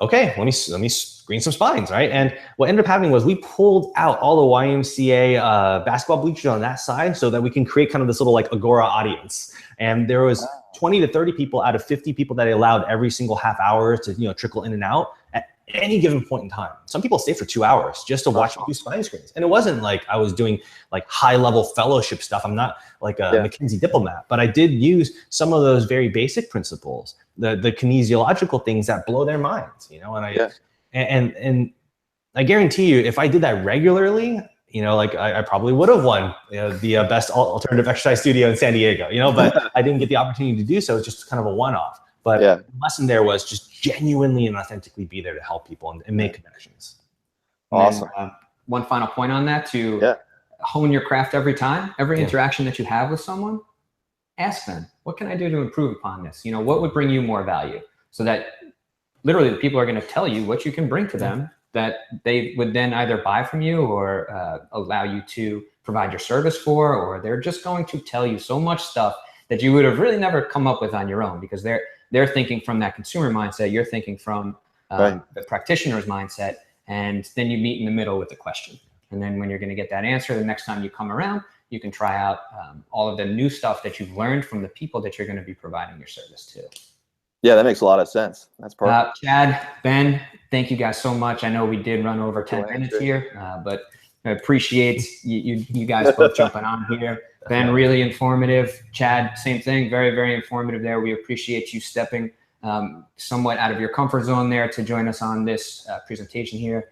okay, let me screen some spines, right? And what ended up happening was we pulled out all the YMCA basketball bleachers on that side so that we can create kind of this little like Agora audience. And there was 20 to 30 people out of 50 people that I allowed every single half hour to trickle in and out at any given point in time. Some people stay for 2 hours just to watch me do spine screens. And it wasn't like I was doing like high level fellowship stuff. I'm not like a McKinsey diplomat, but I did use some of those very basic principles, the kinesiological things that blow their minds, and I guarantee you, if I did that regularly, like I probably would have won the best alternative exercise studio in San Diego, but I didn't get the opportunity to do so. It's just kind of a one-off. But the lesson there was just genuinely and authentically be there to help people and make connections. Awesome. And, one final point on that, to hone your craft every time, every interaction that you have with someone, ask them, what can I do to improve upon this? What would bring you more value? So that literally the people are going to tell you what you can bring to them that they would then either buy from you or allow you to provide your service for, or they're just going to tell you so much stuff that you would have really never come up with on your own because they're thinking from that consumer mindset. You're thinking from the practitioner's mindset, and then you meet in the middle with the question. And then when you're going to get that answer, the next time you come around, you can try out all of the new stuff that you've learned from the people that you're going to be providing your service to. Yeah, that makes a lot of sense. That's perfect. Chad, Ben, thank you guys so much. I know we did run over 10 minutes here, but I appreciate you guys both jumping on here. Ben, really informative. Chad, same thing. Very, very informative there. We appreciate you stepping somewhat out of your comfort zone there to join us on this presentation here.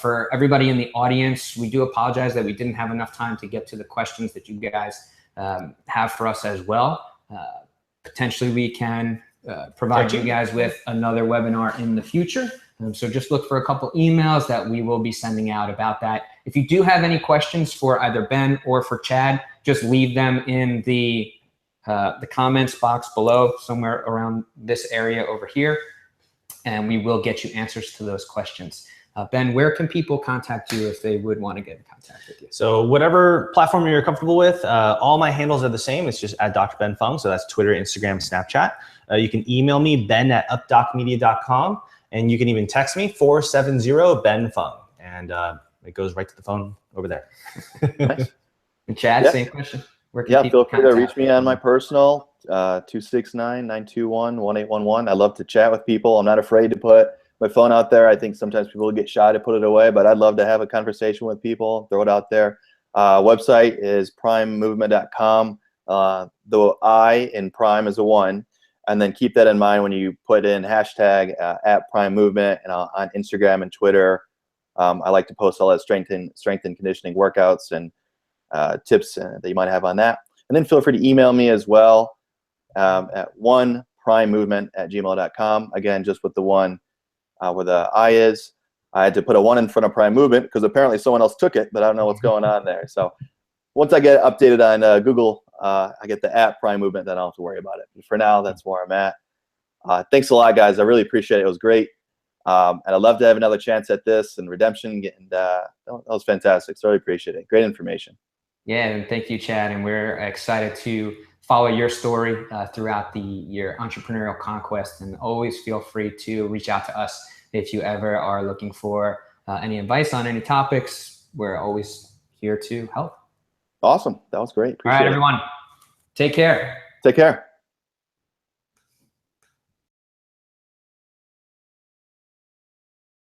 For everybody in the audience, we do apologize that we didn't have enough time to get to the questions that you guys have for us as well. Potentially we can provide you guys with another webinar in the future. So just look for a couple emails that we will be sending out about that. If you do have any questions for either Ben or for Chad, just leave them in the comments box below, somewhere around this area over here, and we will get you answers to those questions. Ben, where can people contact you if they would want to get in contact with you? So whatever platform you're comfortable with, all my handles are the same. It's just at Dr. Ben Fung. So that's Twitter, Instagram, Snapchat. You can email me, ben@updocmedia.com. And you can even text me, 470-BEN-FUNG. And it goes right to the phone over there. Nice. And Chad, same question. Feel free to reach me on my personal, 269-921-1811. I love to chat with people. I'm not afraid to put my phone out there. I think sometimes people get shy to put it away, but I'd love to have a conversation with people, throw it out there. Website is primemovement.com. The I in prime is a 1. And then keep that in mind when you put in hashtag @PrimeMovement and on Instagram and Twitter. I like to post all that strength and conditioning workouts and tips that you might have on that. And then feel free to email me as well at 1primemovement@gmail.com. Again, just with the 1 where the I is. I had to put a 1 in front of Prime Movement because apparently someone else took it, but I don't know what's going on there. So once I get updated on Google, I get the @Prime Movement, then I don't have to worry about it. But for now, that's where I'm at. Thanks a lot, guys. I really appreciate it. It was great. And I'd love to have another chance at this and redemption. And that was fantastic. So I really appreciate it. Great information. Yeah, and thank you, Chad. And we're excited to follow your story throughout your entrepreneurial conquest. And always feel free to reach out to us if you ever are looking for any advice on any topics. We're always here to help. Awesome. That was great. All right, everyone. Take care. Take care.